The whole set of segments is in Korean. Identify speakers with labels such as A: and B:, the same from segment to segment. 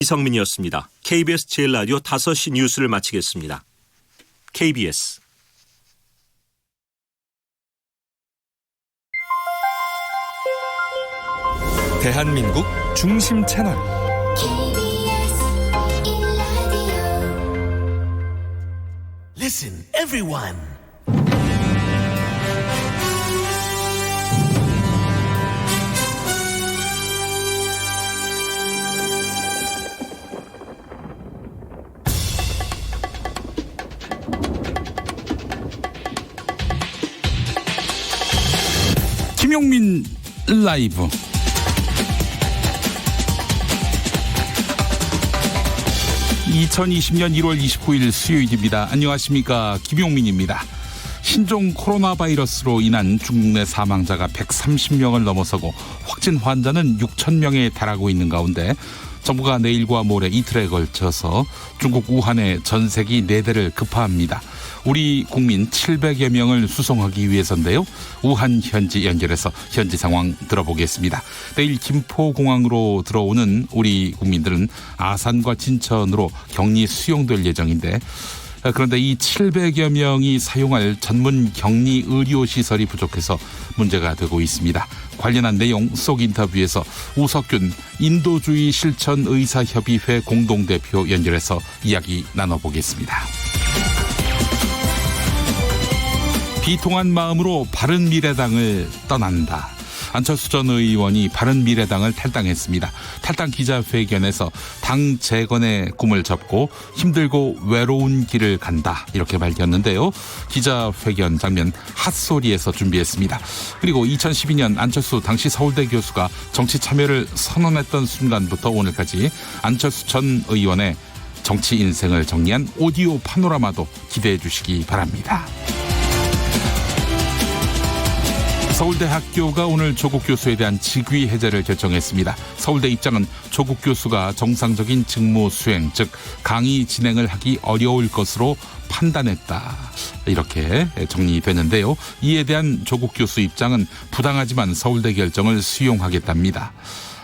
A: 이성민이었습니다. KBS 제일라디오 5시 뉴스를 마치겠습니다. KBS
B: 대한민국 중심 채널
C: Listen, everyone.
D: 김용민 라이브. (2020년 1월 29일) 수요일입니다. 안녕하십니까, 김용민입니다. 신종 코로나 바이러스로 인한 중국 내 사망자가 130명을 넘어서고 확진 환자는 6,000명에 달하고 있는 가운데 정부가 내일과 모레 이틀에 걸쳐서 중국 우한에 전세기 4대를 급파합니다. 우리 국민 700여 명을 수송하기 위해서인데요. 우한 현지 연결해서 현지 상황 들어보겠습니다. 내일 김포공항으로 들어오는 우리 국민들은 아산과 진천으로 격리 수용될 예정인데, 그런데 이 700여 명이 사용할 전문 격리 의료시설이 부족해서 문제가 되고 있습니다. 관련한 내용 속 인터뷰에서 우석균 인도주의 실천 의사협의회 공동대표 연결해서 이야기 나눠보겠습니다. 비통한 마음으로 바른미래당을 떠난다. 안철수 전 의원이 바른미래당을 탈당했습니다. 탈당 기자회견에서 당 재건의 꿈을 접고 힘들고 외로운 길을 간다, 이렇게 밝혔는데요. 기자회견 장면 핫소리에서 준비했습니다. 그리고 2012년 안철수 당시 서울대 교수가 정치 참여를 선언했던 순간부터 오늘까지 안철수 전 의원의 정치 인생을 정리한 오디오 파노라마도 기대해 주시기 바랍니다. 서울대 학교가 오늘 조국 교수에 대한 직위 해제를 결정했습니다. 서울대 입장은 조국 교수가 정상적인 직무 수행, 즉 강의 진행을 하기 어려울 것으로 판단했다, 이렇게 정리되는데요. 이에 대한 조국 교수 입장은 부당하지만 서울대 결정을 수용하겠답니다.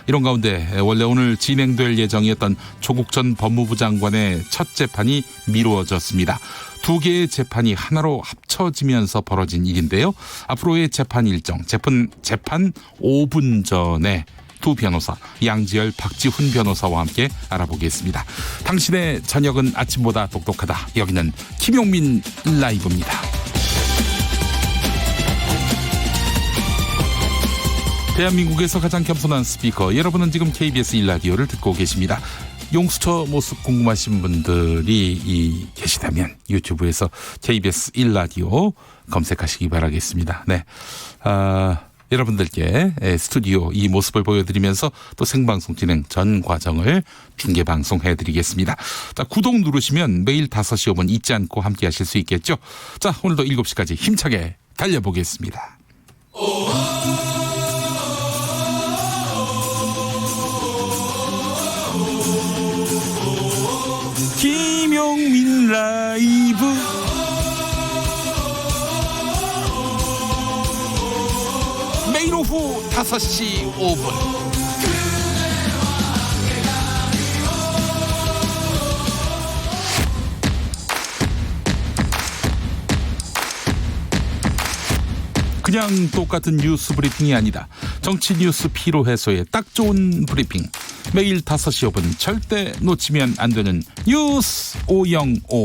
D: 이런 가운데 원래 오늘 진행될 예정이었던 조국 전 법무부 장관의 첫 재판이 미루어졌습니다. 2개의 재판이 하나로 합쳐지면서 벌어진 일인데요. 앞으로의 재판 일정, 재판 5분 전에 두 변호사, 양지열, 박지훈 변호사와 함께 알아보겠습니다. 당신의 저녁은 아침보다 똑똑하다. 여기는 김용민 라이브입니다. 대한민국에서 가장 겸손한 스피커, 여러분은 지금 KBS 1라디오를 듣고 계십니다. 용수처 모습 궁금하신 분들이 계시다면 유튜브에서 KBS 1라디오 검색하시기 바라겠습니다. 네, 여러분들께 스튜디오 이 모습을 보여드리면서 또 생방송 진행 전 과정을 중계방송해드리겠습니다. 자, 구독 누르시면 매일 5시 5분 잊지 않고 함께 하실 수 있겠죠. 자, 오늘도 7시까지 힘차게 달려보겠습니다. 김용민 라이브. 매일 오후 5시 5분 그냥 똑같은 뉴스 브리핑이 아니다. 정치 뉴스 피로 해소에 딱 좋은 브리핑. 매일 5시 5분 절대 놓치면 안 되는 뉴스 505.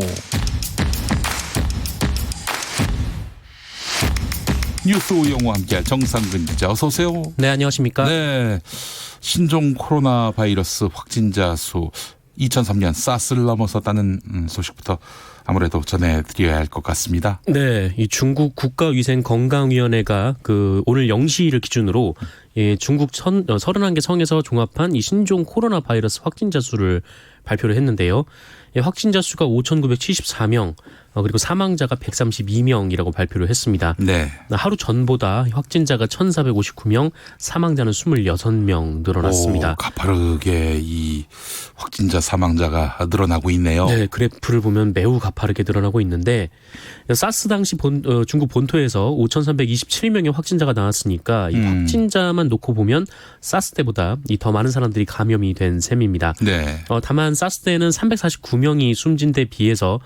D: 뉴스 505와 함께할 정상근 기자, 어서 오세요.
E: 네, 안녕하십니까.
D: 네, 신종 코로나 바이러스 확진자 수 2003년 사스를 넘어섰다는 소식부터 아무래도 전해드려야 할 것 같습니다.
E: 네, 이 중국 국가위생건강위원회가 오늘 0시를 기준으로 중국 31개 성에서 종합한 이 신종 코로나 바이러스 확진자 수를 발표를 했는데요. 확진자 수가 5,974명, 그리고 사망자가 132명이라고 발표를 했습니다.
D: 네.
E: 하루 전보다 확진자가 1,459명, 사망자는 26명 늘어났습니다.
D: 오, 가파르게 이 확진자 사망자가 늘어나고 있네요.
E: 네, 그래프를 보면 매우 가파르게 늘어나고 있는데 사스 당시 중국 본토에서 5,327명의 확진자가 나왔으니까 이 확진자만 놓고 보면 사스 때보다 더 많은 사람들이 감염이 된 셈입니다.
D: 네.
E: 다만 사스 때는 349명이 숨진 데 비해서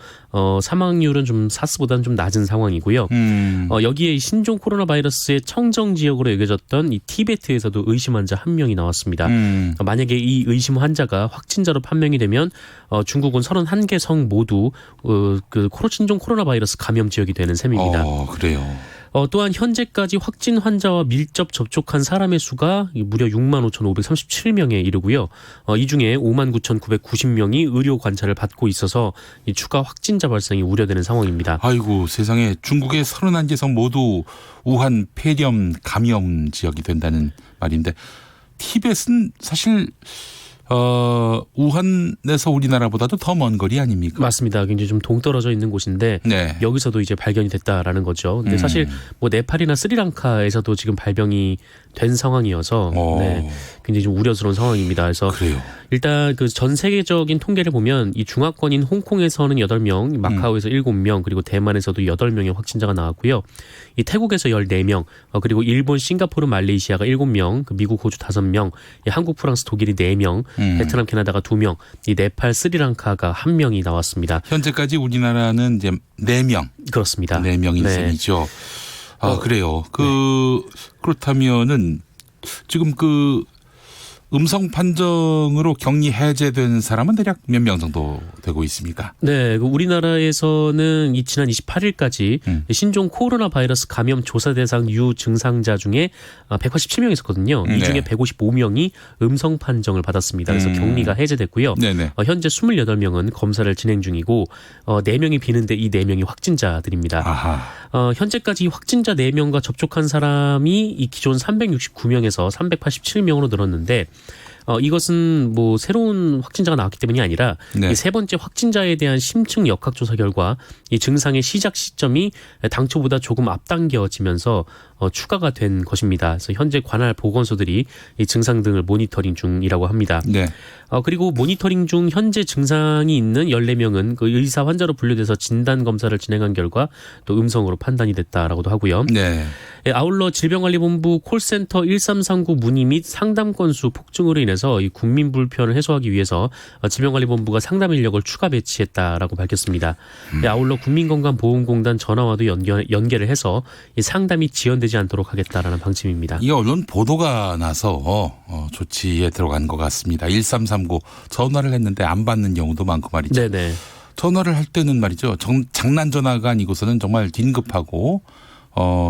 E: 사망률은 좀 사스보다는 좀 낮은 상황이고요. 여기에 이 신종 코로나 바이러스의 청정 지역으로 여겨졌던 이 티베트에서도 의심 환자 1명이 나왔습니다. 만약에 이 의심 환자가 확진자로 판명이 되면 중국은 31개 성 모두 신종 코로나 바이러스 감염 지역이 되는 셈입니다.
D: 그래요.
E: 또한 현재까지 확진 환자와 밀접 접촉한 사람의 수가 무려 65,537명에 이르고요. 이 중에 59,990명이 의료 관찰을 받고 있어서 이 추가 확진자 발생이 우려되는 상황입니다.
D: 아이고 세상에 중국의 31개 성 모두 우한 폐렴 감염 지역이 된다는 말인데 티벳은 사실 우한에서 우리나라보다도 더 먼 거리 아닙니까?
E: 맞습니다. 굉장히 좀 동떨어져 있는 곳인데
D: 네.
E: 여기서도 이제 발견이 됐다라는 거죠. 근데 사실 뭐 네팔이나 스리랑카에서도 지금 발병이 된 상황이어서 네, 굉장히 좀 우려스러운 상황입니다. 그래서
D: 그래요.
E: 일단 그 전 세계적인 통계를 보면 이 중화권인 홍콩에서는 8명, 마카오에서 7명, 그리고 대만에서도 8명의 확진자가 나왔고요. 이 태국에서 14명, 그리고 일본, 싱가포르, 말레이시아가 7명, 미국, 호주 5명, 한국, 프랑스, 독일이 4명, 베트남, 캐나다가 2명, 이 네팔, 스리랑카가 1명이 나왔습니다.
D: 현재까지 우리나라는 이제 4명.
E: 그렇습니다.
D: 4명인
E: 네.
D: 셈이죠. 그래요. 그렇다면은 지금 음성 판정으로 격리 해제된 사람은 대략 몇 명 정도 되고 있습니까?
E: 네, 우리나라에서는 지난 28일까지 신종 코로나 바이러스 감염 조사 대상 유증상자 중에 187명 있었거든요. 이 중에 155명이 음성 판정을 받았습니다. 그래서 격리가 해제됐고요.
D: 네네.
E: 현재 28명은 검사를 진행 중이고 4명이 비는데 이 4명이 확진자들입니다.
D: 아하.
E: 현재까지 확진자 4명과 접촉한 사람이 이 기존 369명에서 387명으로 늘었는데 이것은 뭐 새로운 확진자가 나왔기 때문이 아니라
D: 네.
E: 이 세 번째 확진자에 대한 심층 역학조사 결과 이 증상의 시작 시점이 당초보다 조금 앞당겨지면서 추가가 된 것입니다. 그래서 현재 관할 보건소들이 이 증상 등을 모니터링 중이라고 합니다.
D: 네.
E: 그리고 모니터링 중 현재 증상이 있는 14명은 그 의사 환자로 분류돼서 진단 검사를 진행한 결과 또 음성으로 판단이 됐다라고도 하고요.
D: 네.
E: 아울러 질병관리본부 콜센터 1339 문의 및 상담 건수 폭증으로 인해서 이 국민 불편을 해소하기 위해서 질병관리본부가 상담 인력을 추가 배치했다라고 밝혔습니다. 아울러 국민건강보험공단 전화와도 연계를 해서 이 상담이 지연되지 않도록 하겠다라는 방침입니다.
D: 이 언론 보도가 나서 조치에 들어간 것 같습니다. 1339 전화를 했는데 안 받는 경우도 많고 말이죠.
E: 네네.
D: 전화를 할 때는 말이죠. 장난 전화가 아니고서는 정말 긴급하고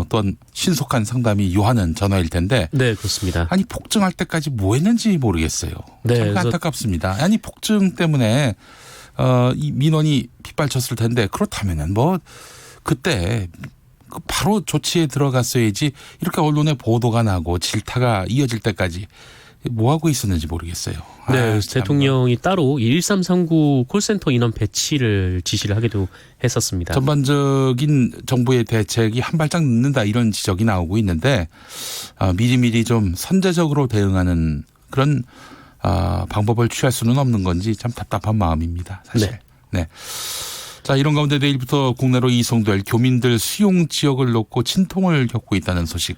D: 또한 신속한 상담이 요하는 전화일 텐데.
E: 네, 그렇습니다.
D: 아니 폭증할 때까지 뭐 했는지 모르겠어요.
E: 네,
D: 참
E: 그래서
D: 안타깝습니다. 아니 폭증 때문에 이 민원이 빗발쳤을 텐데 그렇다면은 뭐 그때 바로 조치에 들어갔어야지 이렇게 언론에 보도가 나고 질타가 이어질 때까지 뭐 하고 있었는지 모르겠어요.
E: 네, 그래서 대통령이 따로 1339 콜센터 인원 배치를 지시를 하기도 했었습니다.
D: 전반적인 정부의 대책이 한 발짝 늦는다 이런 지적이 나오고 있는데 미리미리 좀 선제적으로 대응하는 그런 방법을 취할 수는 없는 건지 참 답답한 마음입니다. 사실. 네. 자, 이런 가운데 내일부터 국내로 이송될 교민들 수용 지역을 놓고 진통을 겪고 있다는 소식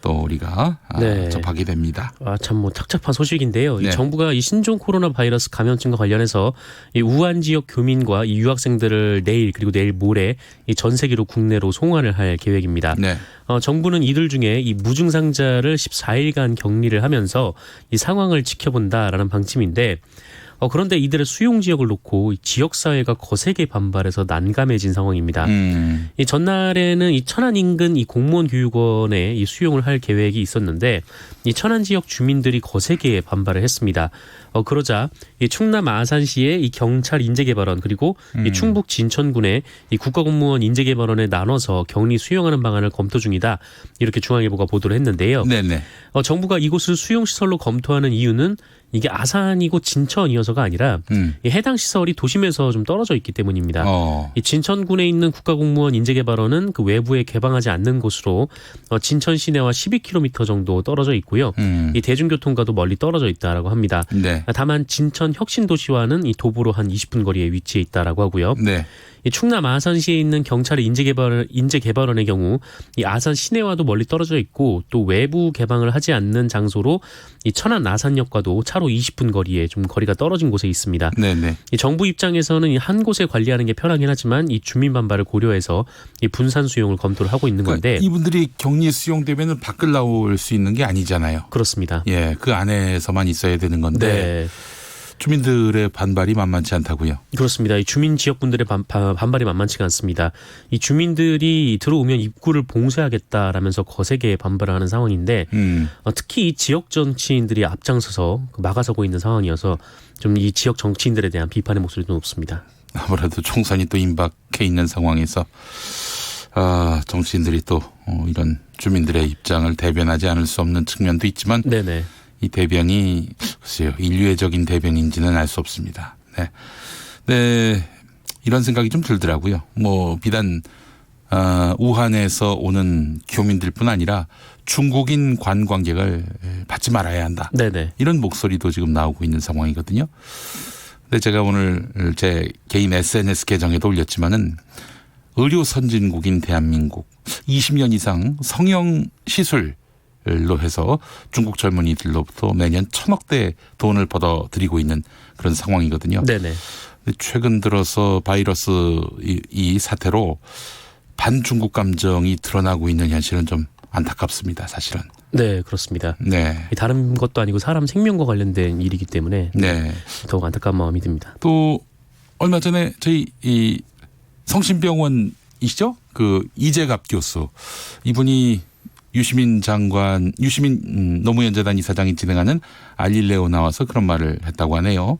D: 또 우리가 접하게 됩니다.
E: 참 뭐 착잡한 소식인데요.
D: 네.
E: 이 정부가 이 신종 코로나 바이러스 감염증과 관련해서 이 우한 지역 교민과 이 유학생들을 내일 그리고 내일 모레 이 전 세계로 국내로 송환을 할 계획입니다.
D: 네.
E: 정부는 이들 중에 이 무증상자를 14일간 격리를 하면서 이 상황을 지켜본다라는 방침인데 그런데 이들의 수용 지역을 놓고 지역 사회가 거세게 반발해서 난감해진 상황입니다. 이 전날에는 이 천안 인근 이 공무원 교육원에 이 수용을 할 계획이 있었는데 이 천안 지역 주민들이 거세게 반발을 했습니다. 그러자 이 충남 아산시의 이 경찰 인재개발원 그리고 이 충북 진천군의 이 국가공무원 인재개발원에 나눠서 격리 수용하는 방안을 검토 중이다. 이렇게 중앙일보가 보도를 했는데요.
D: 네네.
E: 정부가 이곳을 수용시설로 검토하는 이유는 이게 아산이고 진천이어서가 아니라 이 해당 시설이 도심에서 좀 떨어져 있기 때문입니다. 이 진천군에 있는 국가공무원 인재개발원은 그 외부에 개방하지 않는 곳으로 진천 시내와 12km 정도 떨어져 있고요. 이 대중교통과도 멀리 떨어져 있다라고 합니다.
B: 네.
E: 다만 진천 혁신도시와는 이 도보로 한 20분 거리에 위치해 있다라고 하고요.
B: 네.
E: 이 충남 아산시에 있는 경찰의 인재개발원의 경우 이 아산 시내와도 멀리 떨어져 있고 또 외부 개방을 하지 않는 장소로 이 천안 아산역과도 차로 20분 거리에 좀 거리가 떨어진 곳에 있습니다.
B: 네네.
E: 이 정부 입장에서는 이 한 곳에 관리하는 게 편하긴 하지만 이 주민 반발을 고려해서 이 분산 수용을 검토를 하고 있는 건데
B: 이분들이 격리 수용되면 밖을 나올 수 있는 게 아니잖아요.
E: 그렇습니다.
B: 예, 그 안에서만 있어야 되는 건데
E: 네.
B: 주민들의 반발이 만만치 않다고요.
E: 그렇습니다. 이 주민 지역분들의 반발이 만만치가 않습니다. 이 주민들이 들어오면 입구를 봉쇄하겠다라면서 거세게 반발을 하는 상황인데 특히 이 지역 정치인들이 앞장서서 막아서고 있는 상황이어서 좀 이 지역 정치인들에 대한 비판의 목소리도 높습니다.
B: 아무래도 총선이 또 임박해 있는 상황에서 정치인들이 또 이런 주민들의 입장을 대변하지 않을 수 없는 측면도 있지만
E: 네네.
B: 이 대변이 글쎄요 인류애적인 대변인지는 알 수 없습니다. 네. 네, 이런 생각이 좀 들더라고요. 뭐 비단 우한에서 오는 교민들뿐 아니라 중국인 관광객을 받지 말아야 한다.
E: 네네.
B: 이런 목소리도 지금 나오고 있는 상황이거든요. 근데 제가 오늘 제 개인 SNS 계정에도 올렸지만은 의료 선진국인 대한민국 20년 이상 성형 시술로 해서 중국 젊은이들로부터 매년 1,000억대 돈을 벌어들이고 있는 그런 상황이거든요.
E: 네네.
B: 최근 들어서 바이러스 이 사태로 반중국 감정이 드러나고 있는 현실은 좀 안타깝습니다. 사실은.
E: 네, 그렇습니다.
B: 네.
E: 다른 것도 아니고 사람 생명과 관련된 일이기 때문에
B: 네.
E: 더욱 안타까운 마음이 듭니다.
B: 또 얼마 전에 저희 이 성심병원이시죠? 그 이재갑 교수 이분이 유시민 노무현재단 이사장이 진행하는 알릴레오 나와서 그런 말을 했다고 하네요.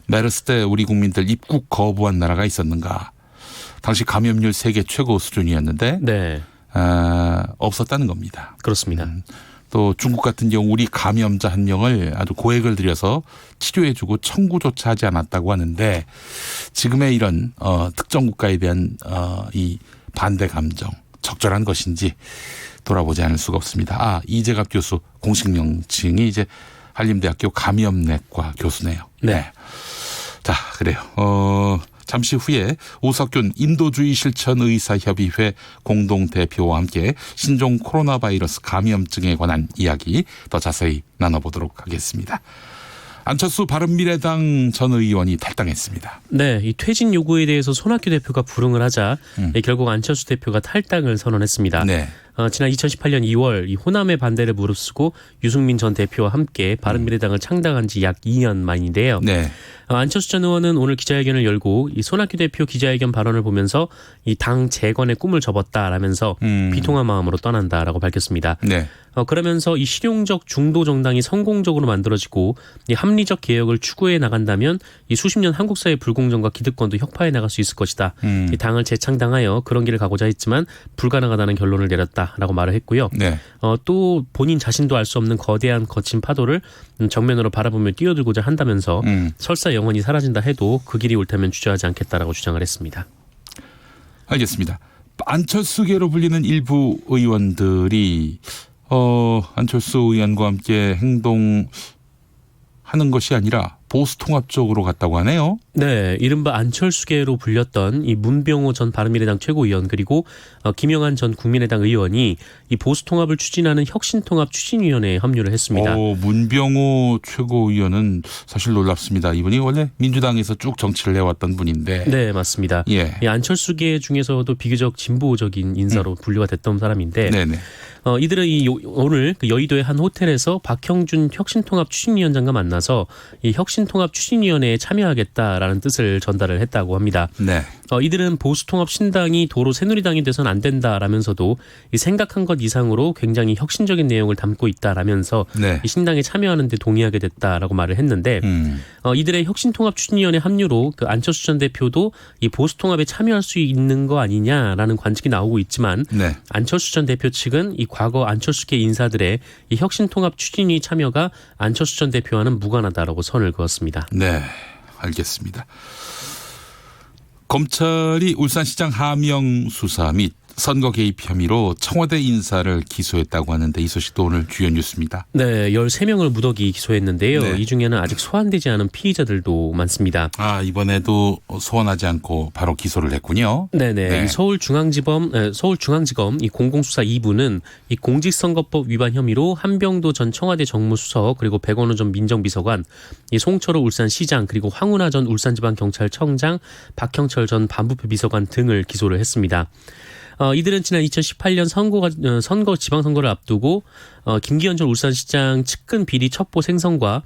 B: 메르스 때 우리 국민들 입국 거부한 나라가 있었는가? 당시 감염률 세계 최고 수준이었는데
E: 네.
B: 없었다는 겁니다.
E: 그렇습니다.
B: 또 중국 같은 경우 우리 감염자 한 명을 아주 고액을 들여서 치료해주고 청구조차 하지 않았다고 하는데 지금의 이런 특정 국가에 대한 이 반대 감정 적절한 것인지 돌아보지 않을 수가 없습니다. 이재갑 교수 공식 명칭이 이제 한림대학교 감염내과 교수네요.
E: 네.
B: 자, 그래요. 잠시 후에 오석균 인도주의 실천 의사협의회 공동대표와 함께 신종 코로나 바이러스 감염증에 관한 이야기 더 자세히 나눠보도록 하겠습니다. 안철수 바른미래당 전 의원이 탈당했습니다.
E: 네, 이 퇴진 요구에 대해서 손학규 대표가 불응을 하자 결국 안철수 대표가 탈당을 선언했습니다.
B: 네.
E: 지난 2018년 2월 이 호남의 반대를 무릅쓰고 유승민 전 대표와 함께 바른미래당을 창당한 지 약 2년 만인데요.
B: 네.
E: 안철수 전 의원은 오늘 기자회견을 열고 이 손학규 대표 기자회견 발언을 보면서 이 당 재건의 꿈을 접었다라면서 비통한 마음으로 떠난다라고 밝혔습니다.
B: 네.
E: 그러면서 이 실용적 중도 정당이 성공적으로 만들어지고 이 합리적 개혁을 추구해 나간다면 이 수십 년 한국 사회 불공정과 기득권도 혁파해 나갈 수 있을 것이다. 이 당을 재창당하여 그런 길을 가고자 했지만 불가능하다는 결론을 내렸다라고 말을 했고요.
B: 네.
E: 또 본인 자신도 알 수 없는 거대한 거친 파도를 정면으로 바라보며 뛰어들고자 한다면서 설사 영원히 사라진다 해도 그 길이 옳다면 주저하지 않겠다라고 주장을 했습니다.
B: 알겠습니다. 안철수계로 불리는 일부 의원들이 안철수 의원과 함께 행동하는 것이 아니라 보수통합 쪽으로 갔다고 하네요.
E: 네, 이른바 안철수계로 불렸던 이 문병호 전 바른미래당 최고위원 그리고 김영한 전 국민의당 의원이 이 보수통합을 추진하는 혁신통합 추진위원회에 합류를 했습니다.
B: 문병호 최고위원은 사실 놀랍습니다. 이분이 원래 민주당에서 쭉 정치를 해왔던 분인데.
E: 네, 맞습니다.
B: 예.
E: 이 안철수계 중에서도 비교적 진보적인 인사로 분류가 됐던 사람인데
B: 네네.
E: 이들은 오늘 그 여의도의 한 호텔에서 박형준 혁신통합 추진위원장과 만나서 이 혁신통합 추진위원회에 참여하겠다라는 뜻을 전달을 했다고 합니다.
B: 네.
E: 이들은 보수통합신당이 도로 새누리당이 돼서는 안 된다라면서도 이 생각한 것 이상으로 굉장히 혁신적인 내용을 담고 있다라면서
B: 네.
E: 이 신당에 참여하는 데 동의하게 됐다라고 말을 했는데 이들의 혁신통합추진위원회 합류로 그 안철수 전 대표도 이 보수통합에 참여할 수 있는 거 아니냐라는 관측이 나오고 있지만
B: 네.
E: 안철수 전 대표 측은 이 과거 안철수계 인사들의 이 혁신통합추진위 참여가 안철수 전 대표와는 무관하다라고 선을 그었습니다.
B: 네, 알겠습니다. 검찰이 울산시장 하명 수사 및 선거 개입 혐의로 청와대 인사를 기소했다고 하는데 이 소식도 오늘 주요 뉴스입니다.
E: 네, 13명을 무더기 기소했는데요.
B: 네.
E: 이 중에는 아직 소환되지 않은 피의자들도 많습니다.
B: 아, 이번에도 소환하지 않고 바로 기소를 했군요.
E: 네네.
B: 네.
E: 이 서울중앙지검 이 공공수사 2부는 이 공직선거법 위반 혐의로 한병도 전 청와대 정무수석 그리고 백원우 전 민정비서관, 이 송철호 울산시장 그리고 황운하 전 울산지방경찰청장, 박형철 전 반부패 비서관 등을 기소를 했습니다. 이들은 지난 2018년 선거 지방선거를 앞두고 김기현 전 울산시장 측근 비리 첩보 생성과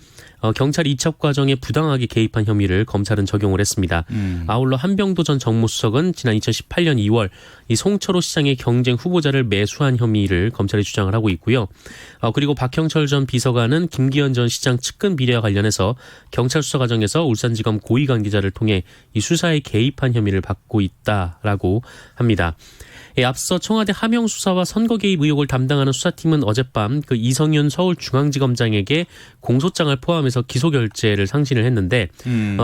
E: 경찰 이첩 과정에 부당하게 개입한 혐의를 검찰은 적용을 했습니다. 아울러 한병도 전 정무수석은 지난 2018년 2월 이 송철호 시장의 경쟁 후보자를 매수한 혐의를 검찰이 주장을 하고 있고요. 그리고 박형철 전 비서관은 김기현 전 시장 측근 비리와 관련해서 경찰 수사 과정에서 울산지검 고위 관계자를 통해 이 수사에 개입한 혐의를 받고 있다라고 합니다. 앞서 청와대 하명 수사와 선거 개입 의혹을 담당하는 수사팀은 어젯밤 그 이성윤 서울중앙지검장에게 공소장을 포함해서 기소 결재를 상신을 했는데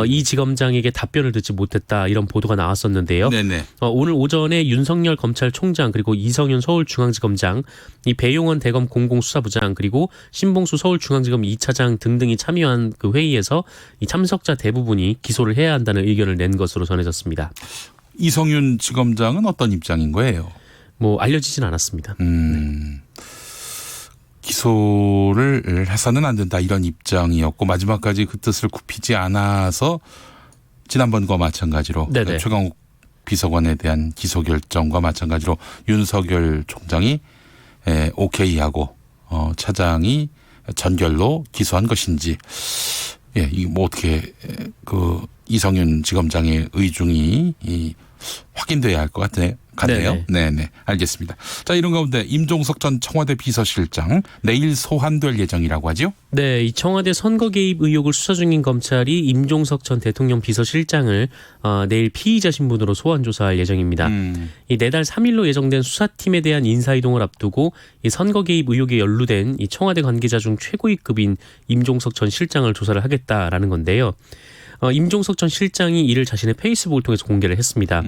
E: 이 지검장에게 답변을 듣지 못했다 이런 보도가 나왔었는데요.
B: 네네.
E: 오늘 오전에 윤석열 검찰총장 그리고 이성윤 서울중앙지검장, 이 배용원 대검 공공수사부장 그리고 신봉수 서울중앙지검 2차장 등등이 참여한 그 회의에서 이 참석자 대부분이 기소를 해야 한다는 의견을 낸 것으로 전해졌습니다.
B: 이성윤 지검장은 어떤 입장인 거예요?
E: 뭐 알려지진 않았습니다.
B: 기소를 해서는 안 된다 이런 입장이었고 마지막까지 그 뜻을 굽히지 않아서 지난번과 마찬가지로
E: 네네.
B: 최강욱 비서관에 대한 기소 결정과 마찬가지로 윤석열 총장이 오케이하고 차장이 전결로 기소한 것인지 이 뭐 어떻게 그 이성윤 지검장의 의중이 확인돼야 할 것 같네요. 네네. 알겠습니다. 자, 이런 가운데 임종석 전 청와대 비서실장 내일 소환될 예정이라고 하죠?
E: 네, 이 청와대 선거 개입 의혹을 수사 중인 검찰이 임종석 전 대통령 비서실장을 내일 피의자 신분으로 소환 조사할 예정입니다. 이 내달 3일로 예정된 수사팀에 대한 인사이동을 앞두고 이 선거 개입 의혹에 연루된 이 청와대 관계자 중 최고위급인 임종석 전 실장을 조사를 하겠다라는 건데요. 임종석 전 실장이 이를 자신의 페이스북을 통해서 공개를 했습니다.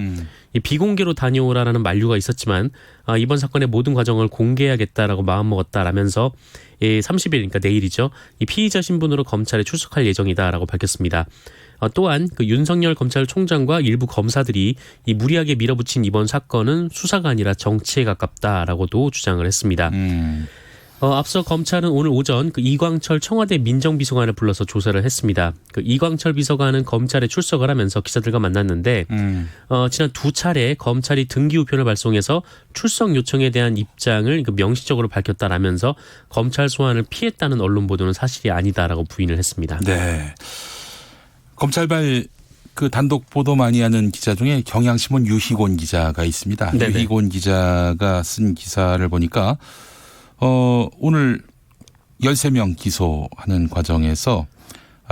E: 이 비공개로 다녀오라라는 만류가 있었지만 이번 사건의 모든 과정을 공개해야겠다라고 마음먹었다라면서 30일 그러니까 내일이죠. 이 피의자 신분으로 검찰에 출석할 예정이다라고 밝혔습니다. 또한 그 윤석열 검찰총장과 일부 검사들이 이 무리하게 밀어붙인 이번 사건은 수사가 아니라 정치에 가깝다라고도 주장을 했습니다. 앞서 검찰은 오늘 오전 그 이광철 청와대 민정비서관을 불러서 조사를 했습니다. 그 이광철 비서관은 검찰에 출석을 하면서 기자들과 만났는데 지난 2차례 검찰이 등기 우편을 발송해서 출석 요청에 대한 입장을 명시적으로 밝혔다라면서 검찰 소환을 피했다는 언론 보도는 사실이 아니다라고 부인을 했습니다.
B: 네. 검찰발 그 단독 보도 많이 하는 기자 중에 경향신문 유희곤 기자가 있습니다.
E: 네네.
B: 유희곤 기자가 쓴 기사를 보니까 오늘 13명 기소하는 과정에서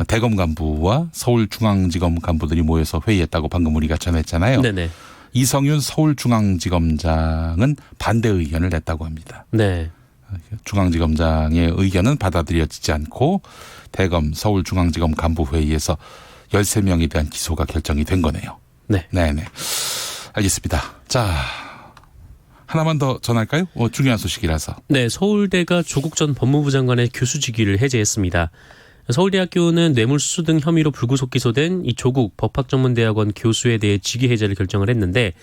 B: 대검 간부와 서울중앙지검 간부들이 모여서 회의했다고 방금 우리가 전했잖아요.
E: 네네.
B: 이성윤 서울중앙지검장은 반대 의견을 냈다고 합니다.
E: 네.
B: 중앙지검장의 의견은 받아들여지지 않고 대검 서울중앙지검 간부회의에서 13명에 대한 기소가 결정이 된 거네요.
E: 네.
B: 네네. 알겠습니다. 자. 하나만 더 전할까요? 중요한 소식이라서.
E: 네, 서울대가 조국 전 법무부 장관의 교수직위를 해제했습니다. 서울대학교는 뇌물수수 등 혐의로 불구속 기소된 이 조국 법학전문대학원 교수에 대해 직위 해제를 결정을 했는데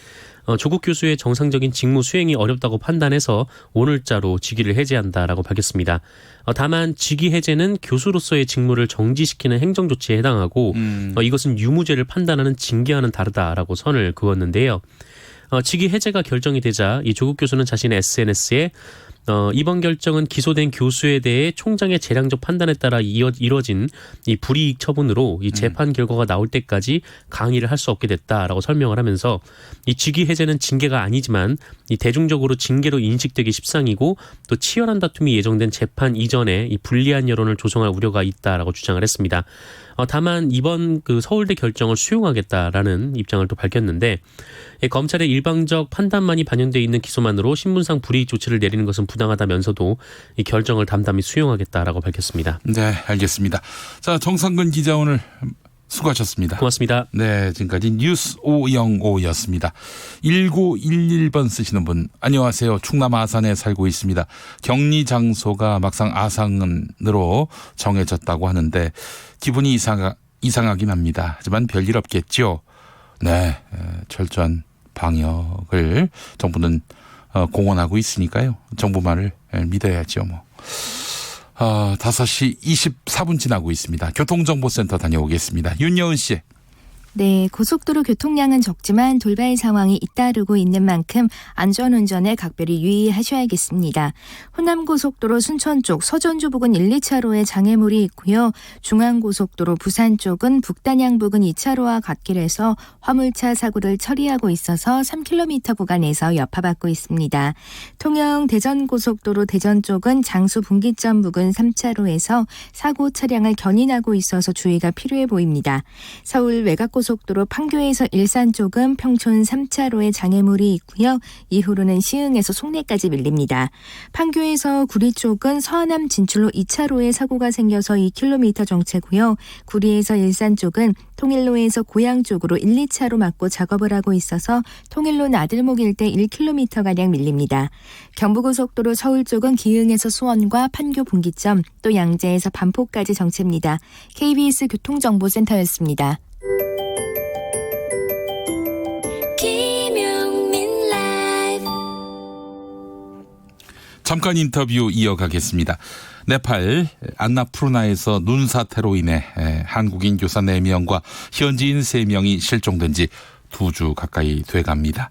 E: 조국 교수의 정상적인 직무 수행이 어렵다고 판단해서 오늘자로 직위를 해제한다라고 밝혔습니다. 다만 직위 해제는 교수로서의 직무를 정지시키는 행정조치에 해당하고 이것은 유무죄를 판단하는 징계와는 다르다라고 선을 그었는데요. 직위 해제가 결정이 되자 이 조국 교수는 자신의 SNS에 이번 결정은 기소된 교수에 대해 총장의 재량적 판단에 따라 이뤄진 이 불이익 처분으로 이 재판 결과가 나올 때까지 강의를 할 수 없게 됐다라고 설명을 하면서 이 직위 해제는 징계가 아니지만 이 대중적으로 징계로 인식되기 십상이고 또 치열한 다툼이 예정된 재판 이전에 이 불리한 여론을 조성할 우려가 있다라고 주장을 했습니다. 다만 이번 그 서울대 결정을 수용하겠다라는 입장을 또 밝혔는데 검찰의 일방적 판단만이 반영돼 있는 기소만으로 신분상 불이익 조치를 내리는 것은 부당하다면서도 이 결정을 담담히 수용하겠다라고 밝혔습니다.
B: 네, 알겠습니다. 자, 정상근 기자 오늘 수고하셨습니다.
E: 고맙습니다.
B: 네, 지금까지 뉴스 505였습니다. 1911번 쓰시는 분, 안녕하세요. 충남 아산에 살고 있습니다. 격리 장소가 막상 아산으로 정해졌다고 하는데 기분이 이상하긴 합니다. 하지만 별일 없겠죠. 네, 철저한 방역을 정부는 공언하고 있으니까요. 정부 말을 믿어야죠. 5시 24분 지나고 있습니다. 교통정보센터 다녀오겠습니다. 윤여은 씨.
C: 네, 고속도로 교통량은 적지만 돌발 상황이 잇따르고 있는 만큼 안전운전에 각별히 유의하셔야겠습니다. 호남고속도로 순천 쪽 서전주 부근 1, 2차로에 장애물이 있고요. 중앙고속도로 부산 쪽은 북단양 부근 2차로와 갓길에서 화물차 사고를 처리하고 있어서 3km 구간에서 여파받고 있습니다. 통영 대전고속도로 대전 쪽은 장수 분기점 부근 3차로에서 사고 차량을 견인하고 있어서 주의가 필요해 보입니다. 서울 외곽고속도로 판교에서 일산 쪽은 평촌 3차로에 장애물이 있고요. 이후로는 시흥에서 송내까지 밀립니다. 판교에서 구리 쪽은 서하남 진출로 2차로에 사고가 생겨서 2km 정체고요. 구리에서 일산 쪽은 통일로에서 고양 쪽으로 1, 2차로 막고 작업을 하고 있어서 통일로 나들목 일대 1km가량 밀립니다. 경부고속도로 서울 쪽은 기흥에서 수원과 판교 분기점 또 양재에서 반포까지 정체입니다. KBS 교통정보센터였습니다.
B: 잠깐 인터뷰 이어가겠습니다. 네팔 안나푸르나에서 눈 사태로 인해 한국인 교사 4명과 현지인 3명이 실종된 지 2주 가까이 돼갑니다.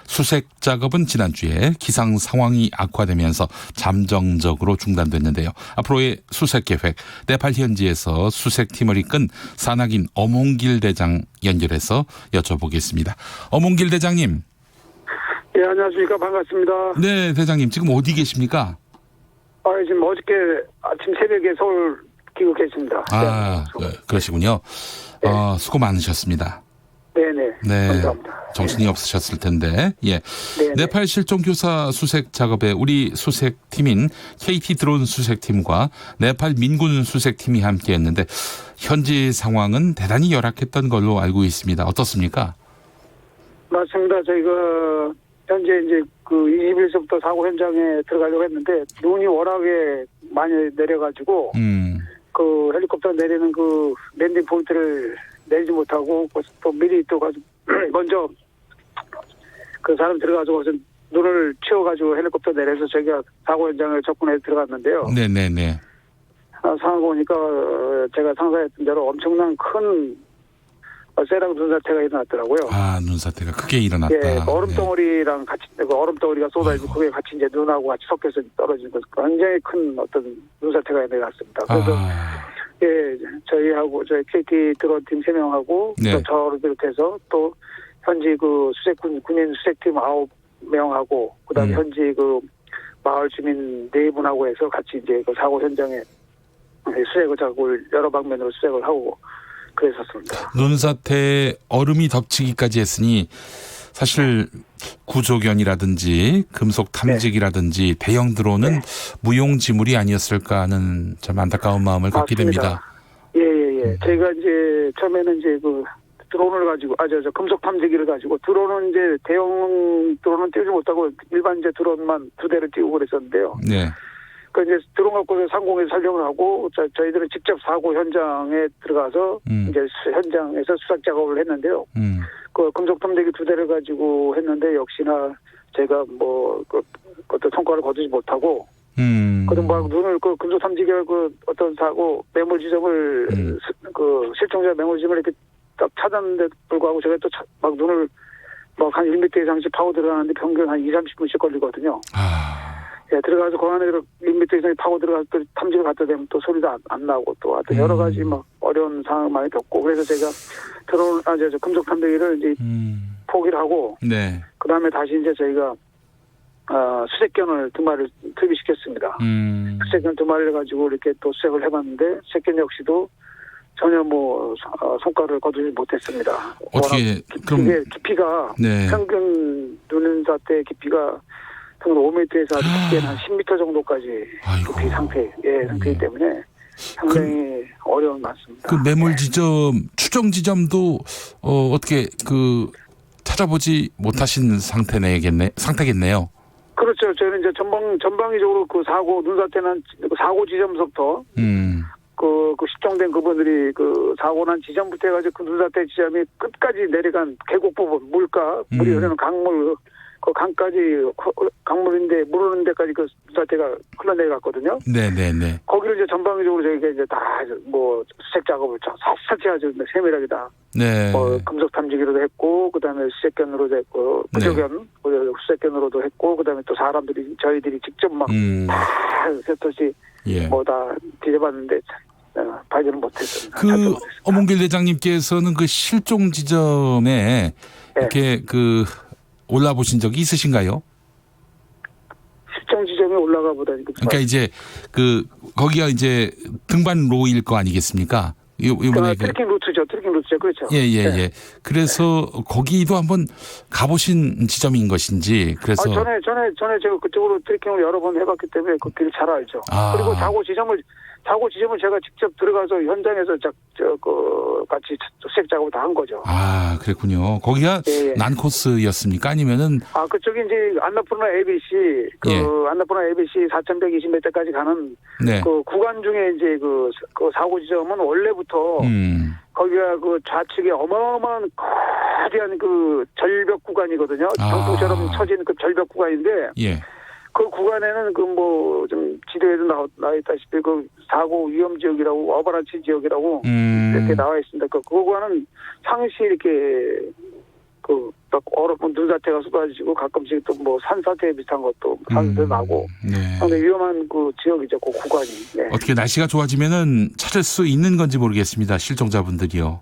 B: 수색 작업은 지난주에 기상 상황이 악화되면서 잠정적으로 중단됐는데요. 앞으로의 수색 계획, 네팔 현지에서 수색팀을 이끈 산악인 어몽길 대장 연결해서 여쭤보겠습니다. 어몽길 대장님.
F: 예, 안녕하십니까. 반갑습니다.
B: 네, 대장님. 지금 어디 계십니까?
F: 지금 어저께 아침 새벽에 서울 귀국했습니다.
B: 그러시군요.
F: 네.
B: 수고 많으셨습니다.
F: 네네.
B: 네.
F: 감사합니다.
B: 정신이 없으셨을 텐데. 예.
F: 네네.
B: 네팔 실종 교사 수색 작업에 우리 수색팀인 KT 드론 수색팀과 네팔 민군 수색팀이 함께 했는데 현지 상황은 대단히 열악했던 걸로 알고 있습니다. 어떻습니까?
F: 맞습니다. 저희가 현재 이제 그 20일서부터 사고 현장에 들어가려고 했는데 눈이 워낙에 많이 내려가지고 그 헬리콥터 내리는 그 랜딩 포인트를 내리지 못하고 또 미리 또 가지고 먼저 그 사람 들어가서 눈을 치워가지고 헬리콥터 내려서 저희가 사고 현장에 접근해서 들어갔는데요.
B: 네네네.
F: 상황 보니까 제가 상상했던 대로 엄청난 큰 쇠랑 눈사태가 일어났더라고요.
B: 눈사태가 크게 일어났다.
F: 예, 얼음덩어리랑 같이, 얼음덩어리가 쏟아지고 그게 같이 이제 눈하고 같이 섞여서 떨어지는 것, 굉장히 큰 어떤 눈사태가 일어났습니다. 그래서, 예, 저희하고, 저희 KT 드론팀 3명하고,
B: 네.
F: 또 저를 비롯해서 또, 현지 그 군인 수색팀 9명하고, 그 다음에 현지 그 마을 주민 4분하고 해서 같이 이제 그 사고 현장에 수색을 작업을 여러 방면으로 수색을 하고, 그랬었습니다.
B: 눈사태 얼음이 덮치기까지 했으니 사실 구조견이라든지 금속 탐지기라든지 대형 드론은 무용지물이 아니었을까 하는 좀 안타까운 마음을 갖게 됩니다.
F: 예. 저희가 이제 처음에는 이제 그 드론을 가지고 금속 탐지기를 가지고 드론은 이제 대형 드론은 띄우지 못하고 일반 이제 드론만 2대를 띄우고 그랬었는데요.
B: 네.
F: 그 이제 드론 갖고 상공에서 촬영을 하고 저희들은 직접 사고 현장에 들어가서 이제 현장에서 수색 작업을 했는데요. 그 금속 탐지기 2대를 가지고 했는데 역시나 제가 어떤 성과를 거두지 못하고 그런 눈을 그 금속 탐지기가 그 어떤 사고 매몰 지점을 그 실종자 매몰 지점을 이렇게 딱 찾았는데 불구하고 제가 또 막 눈을 한 1m 이상씩 파고 들어가는데 평균 한 20-30분씩 걸리거든요. 예, 네, 들어가서 그 안에 리미터 이상이 파고 들어가서 또 탐지를 갖다 대면 또 소리도 안 나고 또 하여튼 여러 가지 막 어려운 상황을 많이 겪고 그래서 제가 저 금속 탐지기를 이제 포기를 하고
B: 네.
F: 그 다음에 다시 이제 저희가 수색견을 2마리를 투입시켰습니다. 수색견 2마리를 가지고 이렇게 또 수색을 해봤는데 수색견 역시도 전혀 뭐 성과를 거두지 못했습니다.
B: 어떻게 그럼
F: 이게 깊이가
B: 네.
F: 평균 눈인사 때 깊이가 평균 5m에서 아주 깊게는 한 10m 정도까지
B: 아이고.
F: 깊이 상태이기 때문에 상당히 어려운 맞습니다.
B: 그 매물 지점 추정 지점도 어떻게 그 찾아보지 못하신 상태겠네요.
F: 그렇죠. 저희는 이제 전방위적으로 그 눈사태 난 사고 지점부터 그 실종된 그분들이 그 사고 난 지점부터 해가지고 그 눈사태 지점이 끝까지 내려간 계곡 부분 물이 흐르는 강물 그 강까지 강물인데 물 흐르는 데까지 그 눈사태가 흘러내려갔거든요.
B: 네네네.
F: 거기를 이제 전방위적으로 저희가 이제 다 뭐 수색 작업을 샅샅이 아주 세밀하게 다
B: 네.
F: 금속 탐지기로도 했고 그다음에 수색견으로도 했고 부조견 수색견으로도 했고 그다음에 또 저희들이 직접 막 다 세터시 뭐 다 뒤져봤는데 발견을 못했습니다.
B: 그 어몽길 대장님께서는 그 실종 지점에 이렇게 그 올라보신 적이 있으신가요?
F: 실종 지점에 올라가 보다니.
B: 그러니까 이제 그 거기가 이제 등반로일 거 아니겠습니까? 이번에
F: 트레킹 루트죠. 그렇죠.
B: 예. 그래서 거기도 한번 가보신 지점인 것인지 그래서
F: 전에 제가 그쪽으로 트레킹을 여러 번 해봤기 때문에 그 길 잘 알죠. 그리고 사고 지점을 제가 직접 들어가서 현장에서 같이 수색 작업을 다 한 거죠.
B: 아, 그랬군요. 거기가 난 코스였습니까? 아니면은
F: 그쪽이 이제 안나푸르나 ABC 안나푸르나 ABC 4,120m까지 가는 그 구간 중에 이제 그 사고 지점은 원래부터 거기가 그 좌측에 어마어마한 거대한 그 절벽 구간이거든요. 병풍처럼 쳐진 그 절벽 구간인데 그 구간에는 그 뭐 좀 지도에도 나와 있다시피 그 사고 위험 지역이라고 어바라치 지역이라고 이렇게 나와 있습니다. 그 구간은 상시 이렇게 그 눈사태가 쏟아지고 가끔씩 또 뭐 산사태 비슷한 것도 산사태 나고 상당히 위험한 그 지역이죠. 그 구간이. 네.
B: 어떻게 날씨가 좋아지면은 찾을 수 있는 건지 모르겠습니다. 실종자분들이요.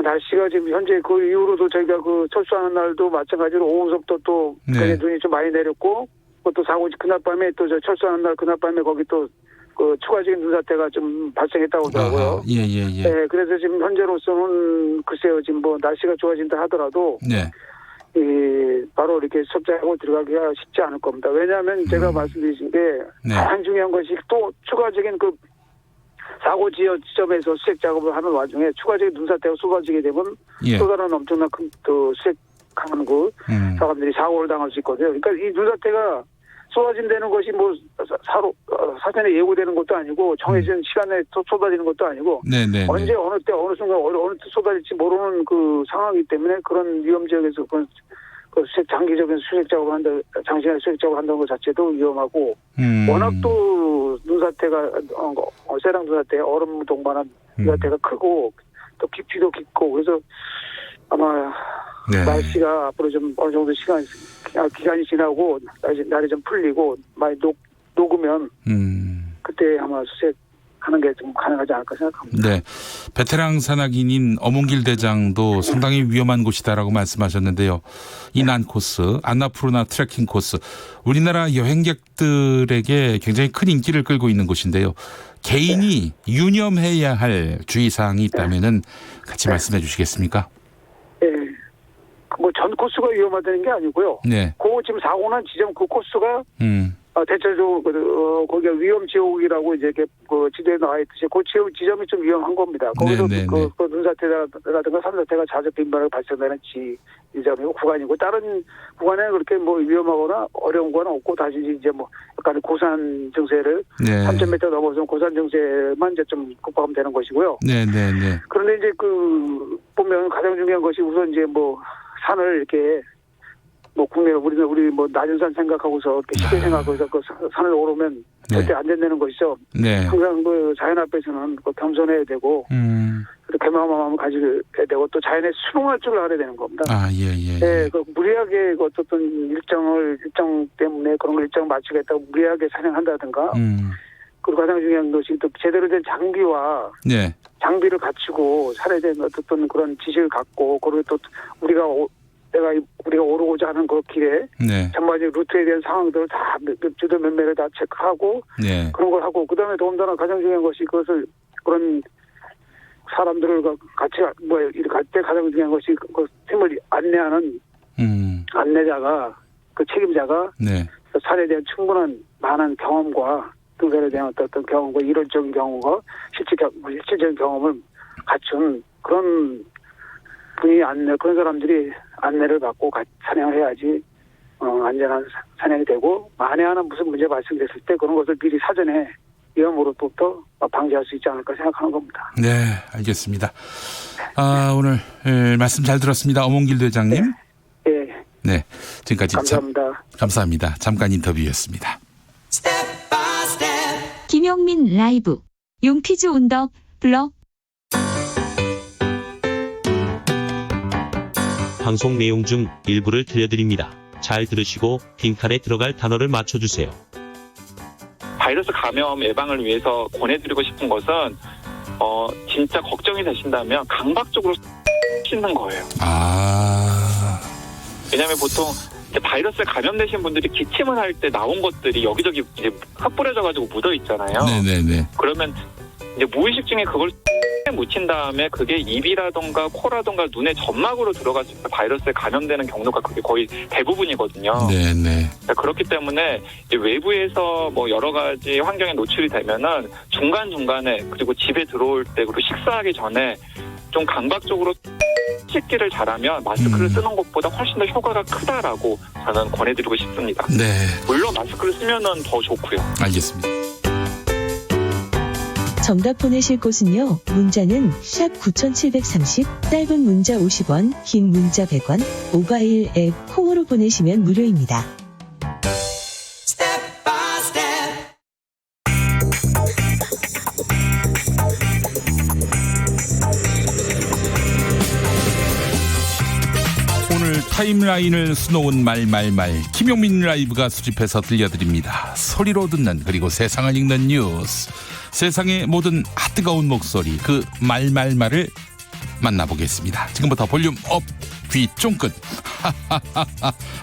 F: 날씨가 지금 현재 그 이후로도 저희가 그 철수하는 날도 마찬가지로 오후부터 또 눈이 좀 많이 내렸고 또 사고 그날 밤에 또 저 철수하는 날 그날 밤에 거기 또 그 추가적인 눈사태가 좀 발생했다고 하더라고요. 네, 그래서 지금 현재로서는 글쎄요 지금 뭐 날씨가 좋아진다 하더라도 바로 이렇게 수색하고 들어가기가 쉽지 않을 겁니다. 왜냐하면 제가 말씀드린 게 가장 중요한 것이 또 추가적인 그 사고 지점에서 수색 작업을 하는 와중에 추가적인 눈사태가 쏟아지게 되면 또 다른 엄청난 그 수색하는 그 사람들이 사고를 당할 수 있거든요. 그러니까 이 눈사태가 쏟아진다는 것이 뭐 사전에 예고되는 것도 아니고 정해진 시간에 쏟아지는 것도 아니고 언제 어느 때 어느 순간 어느 때 쏟아질지 모르는 그 상황이기 때문에 그런 위험 지역에서 그 장기적인 수색 작업을 장시간 수색 작업을 한다는 것 자체도 위험하고 워낙 또 눈사태가 세랑 눈사태 얼음 동반한 눈사태가 크고 또 깊이도 깊고 그래서 아마 날씨가 앞으로 좀 어느 정도 기간이 지나고 날이 좀 풀리고 많이 녹으면 그때 아마 수색하는 게 좀 가능하지 않을까 생각합니다.
B: 네, 베테랑 산악인인 어몽길 대장도 상당히 위험한 곳이다라고 말씀하셨는데요. 이 난 코스, 안나푸르나 트레킹 코스, 우리나라 여행객들에게 굉장히 큰 인기를 끌고 있는 곳인데요. 개인이 유념해야 할 주의사항이 있다면은 같이 말씀해 주시겠습니까?
F: 네. 뭐 전 코스가 위험하다는 게 아니고요. 그 지금 사고 난 지점 그 코스가 대체적으로 거기가 위험 지역이라고 이제 이렇게 그 지도에 나와 있듯이 그 지점이 좀 위험한 겁니다. 거기서 그 눈사태라든가 산사태가 자주 빈번하게 발생되는 지점이고 구간이고 다른 구간에는 그렇게 뭐 위험하거나 어려운 건 없고 다시 이제 뭐 약간 고산 증세를 3,000m 넘어서면 고산 증세만 이제 좀 극복하면 되는 것이고요. 그런데 이제 그 보면 가장 중요한 것이 우선 이제 뭐 산을 이렇게 뭐 국내 우리 뭐 낮은 산 생각하고서 이렇게 쉽게 생각하고서 그 산을 오르면 절대 안 된다는 것이죠. 항상 그 자연 앞에서는 겸손해야 되고 그렇게 마음을 가지게 되고 또 자연에 순응할 줄 알아야 되는 겁니다.
B: 예.
F: 그 무리하게 그 어떤 일정 때문에 그런 걸 일정 맞추겠다고 무리하게 사냥한다든가. 그리고 가장 중요한 것이 또 제대로 된 장비와 장비를 갖추고 살아야 되는 어떤 그런 지식을 갖고 그리고 또 우리가 오르고자 하는 그 길에 전반적인 루트에 대한 상황들을 다 주도 면밀하게 다 체크하고 그런 걸 하고 그다음에 더군다나 가장 중요한 것이 그것을 그런 사람들을 같이 이렇게 갈 때 가장 중요한 것이 그 팀을 안내하는 안내자가 그 책임자가 산에 대한 충분한 많은 경험과 등산에 대한 어떤 경험과 이론적인 경험과 실질적인 경험을 갖춘 그런 분이 그런 사람들이 안내를 받고 사냥을 해야지 안전한 사냥이 되고 만에 하나 무슨 문제 발생됐을 때 그런 것을 미리 사전에 위험으로부터 방지할 수 있지 않을까 생각하는 겁니다.
B: 네, 알겠습니다. 오늘 말씀 잘 들었습니다. 엄원길 대장님. 네, 지금까지
F: 감사합니다.
B: 감사합니다. 잠깐 인터뷰였습니다.
G: 김용민 라이브 용퀴즈 온더 블럭.
A: 방송 내용 중 일부를 들려드립니다. 잘 들으시고 빈칸에 들어갈 단어를 맞춰주세요.
H: 바이러스 감염 예방을 위해서 권해드리고 싶은 것은 진짜 걱정이 되신다면 강박적으로 씻는 거예요. 왜냐하면 보통 이제 바이러스에 감염되신 분들이 기침을 할 때 나온 것들이 여기저기 이제 흩뿌려져가지고 묻어 있잖아요. 그러면 이제 무의식 중에 그걸 묻힌 다음에 그게 입이라던가 코라던가 눈의 점막으로 들어갔을 때 바이러스에 감염되는 경로가 그게 거의 대부분이거든요. 그렇기 때문에 외부에서 뭐 여러 가지 환경에 노출이 되면은 중간중간에 그리고 집에 들어올 때 그리고 식사하기 전에 좀 강박적으로 씻기를 잘하면 마스크를 쓰는 것보다 훨씬 더 효과가 크다라고 저는 권해드리고 싶습니다. 물론 마스크를 쓰면은 더 좋고요.
B: 알겠습니다.
G: 정답 보내실 곳은요. 문자는 샵 9730, 짧은 문자 50원, 긴 문자 100원, 모바일 앱 콩으로 보내시면 무료입니다.
B: 오늘 타임라인을 수놓은 말말말 김용민 라이브가 수집해서 들려드립니다. 소리로 듣는 그리고 세상을 읽는 뉴스. 세상의 모든 뜨거운 목소리 그 말말말을 만나보겠습니다. 지금부터 볼륨 업, 귀 쫑긋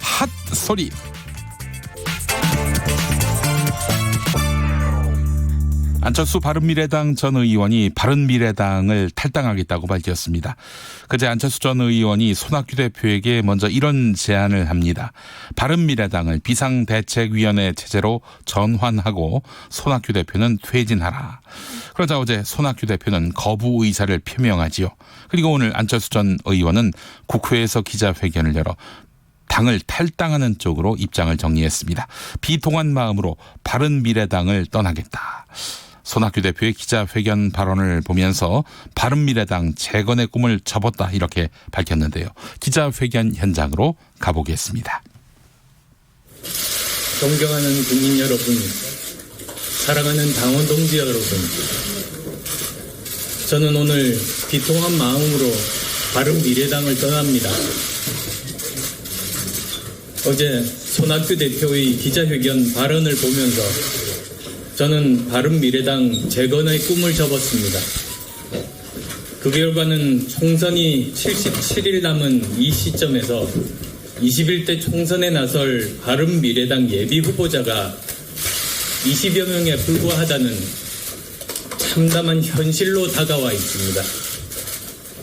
B: 핫 소리. 안철수 바른미래당 전 의원이 바른미래당을 탈당하겠다고 밝혔습니다. 그제 안철수 전 의원이 손학규 대표에게 먼저 이런 제안을 합니다. 바른미래당을 비상대책위원회 체제로 전환하고 손학규 대표는 퇴진하라. 그러자 어제 손학규 대표는 거부 의사를 표명하지요. 그리고 오늘 안철수 전 의원은 국회에서 기자회견을 열어 당을 탈당하는 쪽으로 입장을 정리했습니다. 비통한 마음으로 바른미래당을 떠나겠다. 손학규 대표의 기자회견 발언을 보면서 바른미래당 재건의 꿈을 접었다 이렇게 밝혔는데요. 기자회견 현장으로 가보겠습니다.
I: 존경하는 국민 여러분, 사랑하는 당원 동지 여러분, 저는 오늘 비통한 마음으로 바른미래당을 떠납니다. 어제 손학규 대표의 기자회견 발언을 보면서 저는 바른미래당 재건의 꿈을 접었습니다. 그 결과는 총선이 77일 남은 이 시점에서 21대 총선에 나설 바른미래당 예비 후보자가 20여 명에 불과하다는 참담한 현실로 다가와 있습니다.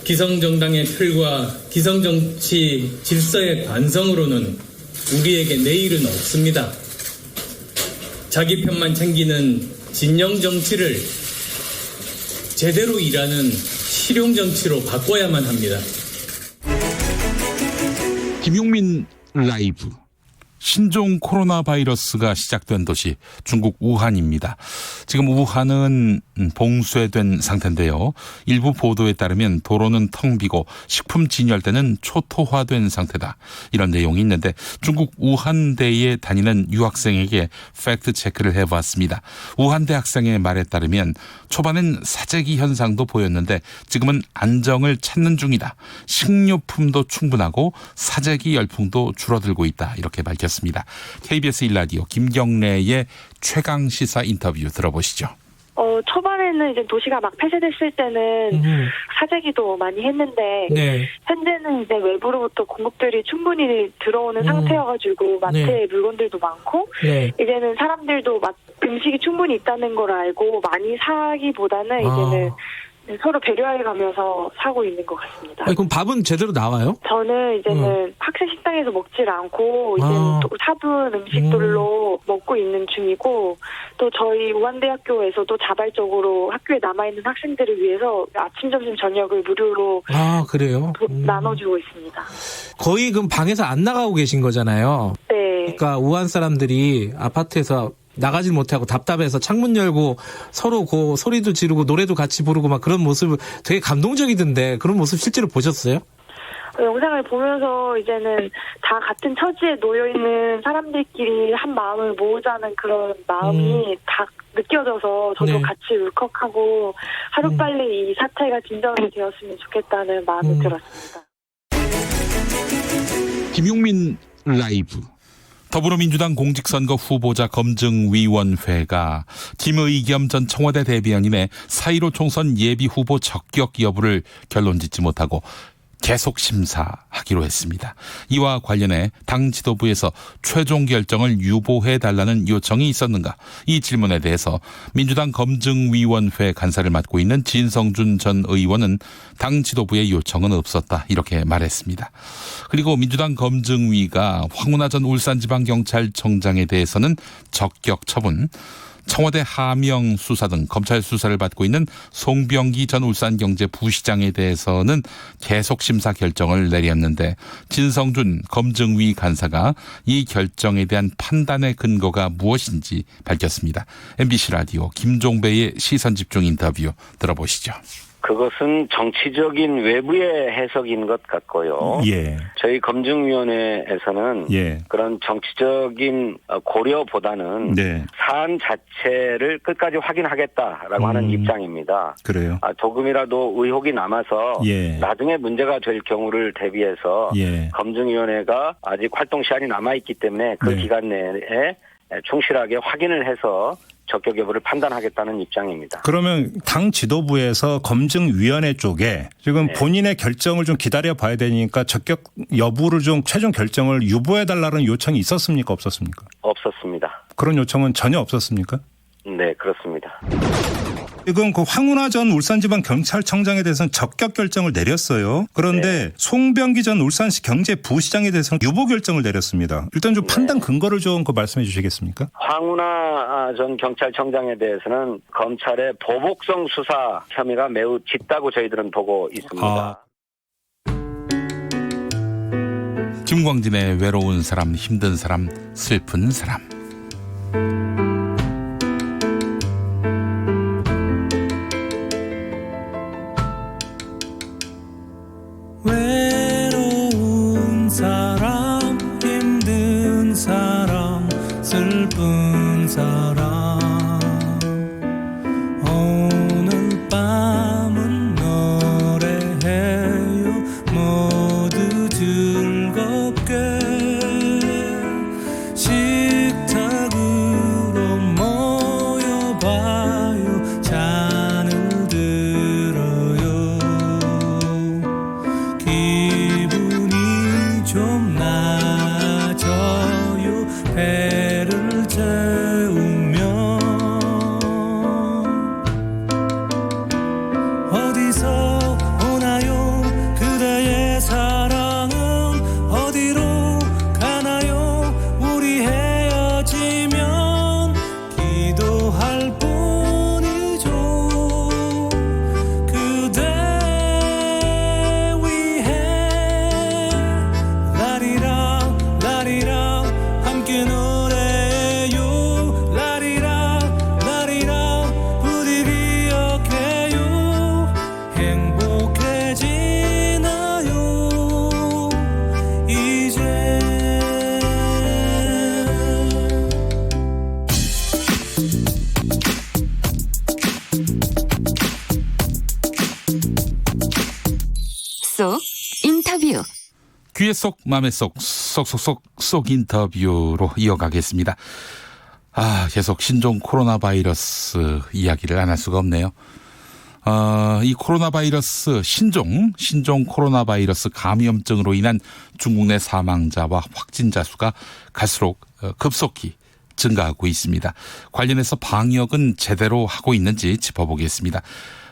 I: 기성정당의 틀과 기성정치 질서의 관성으로는 우리에게 내일은 없습니다. 자기 편만 챙기는 진영 정치를 제대로 일하는 실용 정치로 바꿔야만 합니다.
B: 김용민 라이브. 신종 코로나 바이러스가 시작된 도시 중국 우한입니다. 지금 우한은 봉쇄된 상태인데요. 일부 보도에 따르면 도로는 텅 비고 식품 진열대는 초토화된 상태다. 이런 내용이 있는데 중국 우한대에 다니는 유학생에게 팩트 체크를 해봤습니다. 우한대 학생의 말에 따르면 초반엔 사재기 현상도 보였는데 지금은 안정을 찾는 중이다. 식료품도 충분하고 사재기 열풍도 줄어들고 있다. 이렇게 밝혔습니다. KBS 1라디오 김경래의 최강시사 인터뷰 들어보시죠.
J: 초반에는 이제 도시가 막 폐쇄됐을 때는 사재기도 많이 했는데
K: 네.
J: 현재는 이제 외부로부터 공급들이 충분히 들어오는 상태여가지고 마트에
K: 네.
J: 물건들도 많고
K: 네.
J: 이제는 사람들도 음식이 충분히 있다는 걸 알고 많이 사기보다는 이제는 서로 배려해가면서 사고 있는 것 같습니다.
K: 아니, 그럼 밥은 제대로 나와요?
J: 저는 이제는 학생 식당에서 먹질 않고 이제는 또 사둔 음식들로 먹고 있는 중이고 또 저희 우한대학교에서도 자발적으로 학교에 남아있는 학생들을 위해서 아침, 점심, 저녁을 무료로
K: 그래요?
J: 나눠주고 있습니다.
K: 거의 그럼 방에서 안 나가고 계신 거잖아요.
J: 네.
K: 그러니까 우한 사람들이 아파트에서 나가질 못하고 답답해서 창문 열고 서로 소리도 지르고 노래도 같이 부르고 막 그런 모습 되게 감동적이던데 그런 모습 실제로 보셨어요?
J: 영상을 보면서 이제는 다 같은 처지에 놓여있는 사람들끼리 한 마음을 모으자는 그런 마음이 다 느껴져서 저도
K: 네.
J: 같이 울컥하고 하루빨리 이 사태가 진정이 되었으면 좋겠다는 마음이 들었습니다.
B: 김용민 라이브. 더불어민주당 공직선거 후보자 검증위원회가 김의겸 전 청와대 대변인의 4.15 총선 예비 후보 적격 여부를 결론짓지 못하고 계속 심사하기로 했습니다. 이와 관련해 당 지도부에서 최종 결정을 유보해달라는 요청이 있었는가? 이 질문에 대해서 민주당 검증위원회 간사를 맡고 있는 진성준 전 의원은 당 지도부의 요청은 없었다. 이렇게 말했습니다. 그리고 민주당 검증위가 황운하 전 울산지방경찰청장에 대해서는 적격 처분, 청와대 하명 수사 등 검찰 수사를 받고 있는 송병기 전 울산경제부시장에 대해서는 계속 심사 결정을 내렸는데 진성준 검증위 간사가 이 결정에 대한 판단의 근거가 무엇인지 밝혔습니다. MBC 라디오 김종배의 시선집중 인터뷰 들어보시죠.
L: 그것은 정치적인 외부의 해석인 것 같고요.
M: 예.
L: 저희 검증위원회에서는
M: 예.
L: 그런 정치적인 고려보다는
M: 네.
L: 사안 자체를 끝까지 확인하겠다라고 하는 입장입니다.
M: 그래요.
L: 조금이라도 의혹이 남아서
M: 예.
L: 나중에 문제가 될 경우를 대비해서
M: 예.
L: 검증위원회가 아직 활동 시한이 남아있기 때문에 그
M: 네.
L: 기간 내에 충실하게 확인을 해서 적격 여부를 판단하겠다는 입장입니다.
M: 그러면 당 지도부에서 검증위원회 쪽에 지금
L: 네.
M: 본인의 결정을 좀 기다려 봐야 되니까 적격 여부를 좀 최종 결정을 유보해달라는 요청이 있었습니까? 없었습니까?
L: 없었습니다.
M: 그런 요청은 전혀 없었습니까?
L: 네, 그렇습니다.
M: 지금 그 황운하 전 울산지방경찰청장에 대해서는 적격 결정을 내렸어요. 그런데
L: 네.
M: 송병기 전 울산시 경제부시장에 대해서는 유보 결정을 내렸습니다. 일단 좀
L: 네.
M: 판단 근거를 좀 말씀해 주시겠습니까?
L: 황운하 전 경찰청장에 대해서는 검찰의 보복성 수사 혐의가 매우 짙다고 저희들은 보고 있습니다.
B: 김광진의 외로운 사람, 힘든 사람, 슬픈 사람.
I: 외로운 사람, 힘든 사람, 슬픈 사람. 오늘 밤은 노래해요 모두 즐겁게. 식탁으로 모여봐요 잔을 들어요. 기분이 좀 나아져요. 배를 채우며
C: 인터뷰.
D: 귀에 쏙 맘에 쏙 인터뷰로 이어가겠습니다. 계속 신종 코로나 바이러스 이야기를 안 할 수가 없네요. 이 코로나 바이러스 신종 코로나 바이러스 감염증으로 인한 중국 내 사망자와 확진자 수가 갈수록 급속히 증가하고 있습니다. 관련해서 방역은 제대로 하고 있는지 짚어보겠습니다.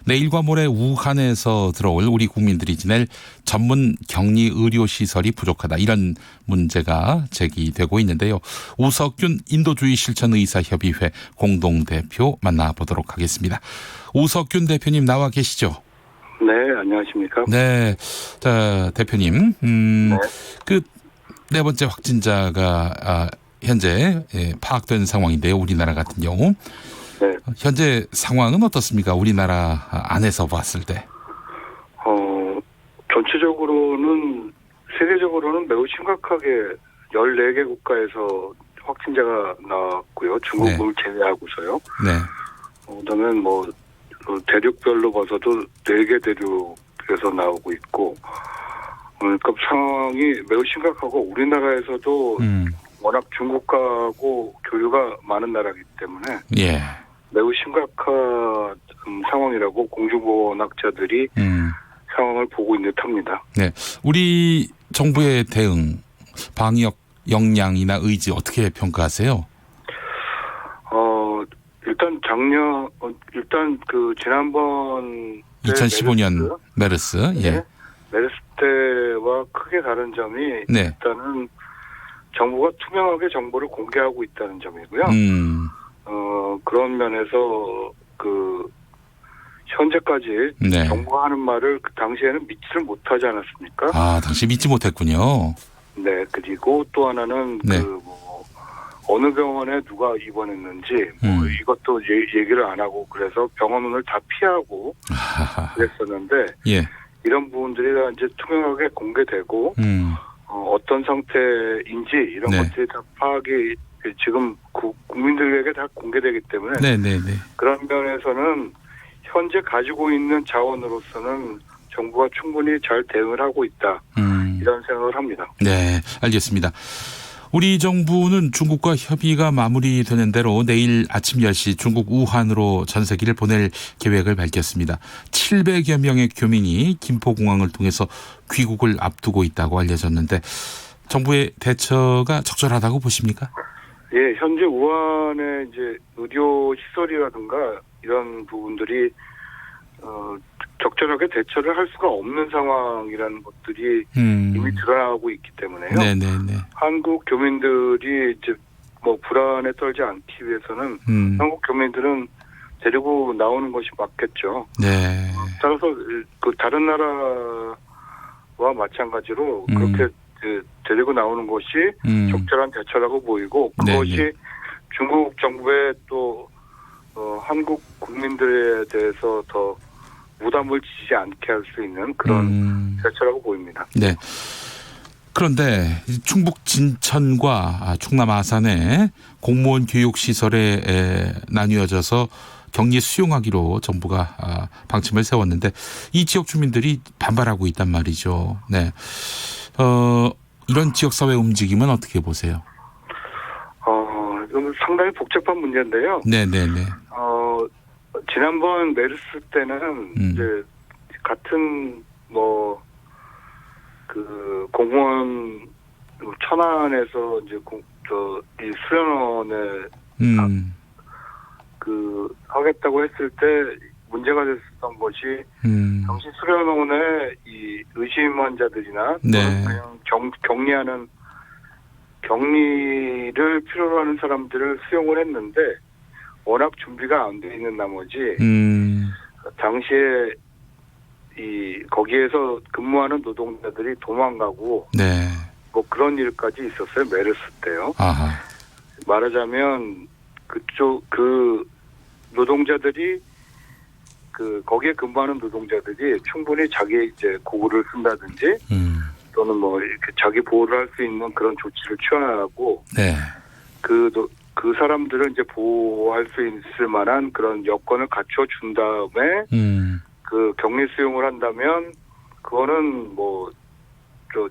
D: 내일과 모레 우한에서 들어올 우리 국민들이 지낼 전문 격리 의료시설이 부족하다. 이런 문제가 제기되고 있는데요. 우석균 인도주의 실천의사협의회 공동대표 만나보도록 하겠습니다. 우석균 대표님 나와 계시죠?
N: 네, 안녕하십니까?
D: 네. 자, 대표님. 그 네 번째 확진자가 현재 파악된 상황인데요. 우리나라 같은 경우.
N: 네.
D: 현재 상황은 어떻습니까? 우리나라 안에서 봤을 때.
N: 전체적으로는 세계적으로는 매우 심각하게 14개 국가에서 확진자가 나왔고요. 중국을 제외하고서요.
D: 네.
N: 그다음에 대륙별로 봐서도 4개 대륙에서 나오고 있고, 그러니까 상황이 매우 심각하고 우리나라에서도 워낙 중국하고 교류가 많은 나라이기 때문에
D: 예.
N: 매우 심각한 상황이라고 공중보건학자들이 상황을 보고 있는 듯합니다.
D: 네, 우리 정부의 대응, 방역 역량이나 의지 어떻게 평가하세요?
N: 일단 지난번
D: 2015년 메르스, 예.
N: 메르스 때와 크게 다른 점이
D: 네.
N: 일단은 정부가 투명하게 정보를 공개하고 있다는 점이고요. 그런 면에서 현재까지
D: 네.
N: 정부가 하는 말을 그 당시에는 믿지를 못하지 않았습니까?
D: 당시 믿지 못했군요.
N: 네, 그리고 또 하나는
D: 네.
N: 어느 병원에 누가 입원했는지 이것도 얘기를 안 하고 그래서 병원을 다 피하고 그랬었는데
D: 예.
N: 이런 부분들이 이제 투명하게 공개되고 어떤 상태인지 이런
D: 네.
N: 것들이 다 파악이 지금 국민들에게 다 공개되기 때문에
D: 네네네.
N: 그런 면에서는 현재 가지고 있는 자원으로서는 정부가 충분히 잘 대응을 하고 있다. 이런 생각을 합니다.
D: 네, 알겠습니다. 우리 정부는 중국과 협의가 마무리되는 대로 내일 아침 10시 중국 우한으로 전세기를 보낼 계획을 밝혔습니다. 700여 명의 교민이 김포공항을 통해서 귀국을 앞두고 있다고 알려졌는데 정부의 대처가 적절하다고 보십니까?
N: 예, 현재 우한의 이제 의료 시설이라든가 이런 부분들이 적절하게 대처를 할 수가 없는 상황이라는 것들이 이미 드러나고 있기 때문에요.
D: 네네네.
N: 한국 교민들이 이제 불안에 떨지 않기 위해서는 한국 교민들은 데리고 나오는 것이 맞겠죠.
D: 네.
N: 따라서 다른 나라와 마찬가지로 그렇게 데리고 나오는 것이 적절한 대처라고 보이고 그것이
D: 네네.
N: 중국 정부의 또 한국 국민들에 대해서 더 부담을 지지 않게 할 수 있는 그런 대처라고 보입니다.
D: 네. 그런데 충북 진천과 충남 아산의 공무원 교육시설에 나뉘어져서 격리 수용하기로 정부가 방침을 세웠는데 이 지역 주민들이 반발하고 있단 말이죠. 네. 이런 지역사회 움직임은 어떻게 보세요?
N: 이건 상당히 복잡한 문제인데요.
D: 네네네.
N: 지난번 메르스 때는 이제 같은 공무원 천안에서 이제 이 수련원에 하겠다고 했을 때 문제가 됐었던 것이 당시 수련원에 이 의심 환자들이나
D: 네.
N: 그냥 격리를 필요로 하는 사람들을 수용을 했는데 워낙 준비가 안 돼 있는 나머지 당시에 거기에서 근무하는 노동자들이 도망가고
D: 네.
N: 그런 일까지 있었어요. 메르스 때요.
D: 아하.
N: 말하자면 그 노동자들이 거기에 근무하는 노동자들이 충분히 자기 이제 고구를 쓴다든지 또는 이렇게 자기 보호를 할 수 있는 그런 조치를 취하고
D: 네.
N: 그 사람들을 이제 보호할 수 있을 만한 그런 여건을 갖춰 준 다음에 그 격리 수용을 한다면 그거는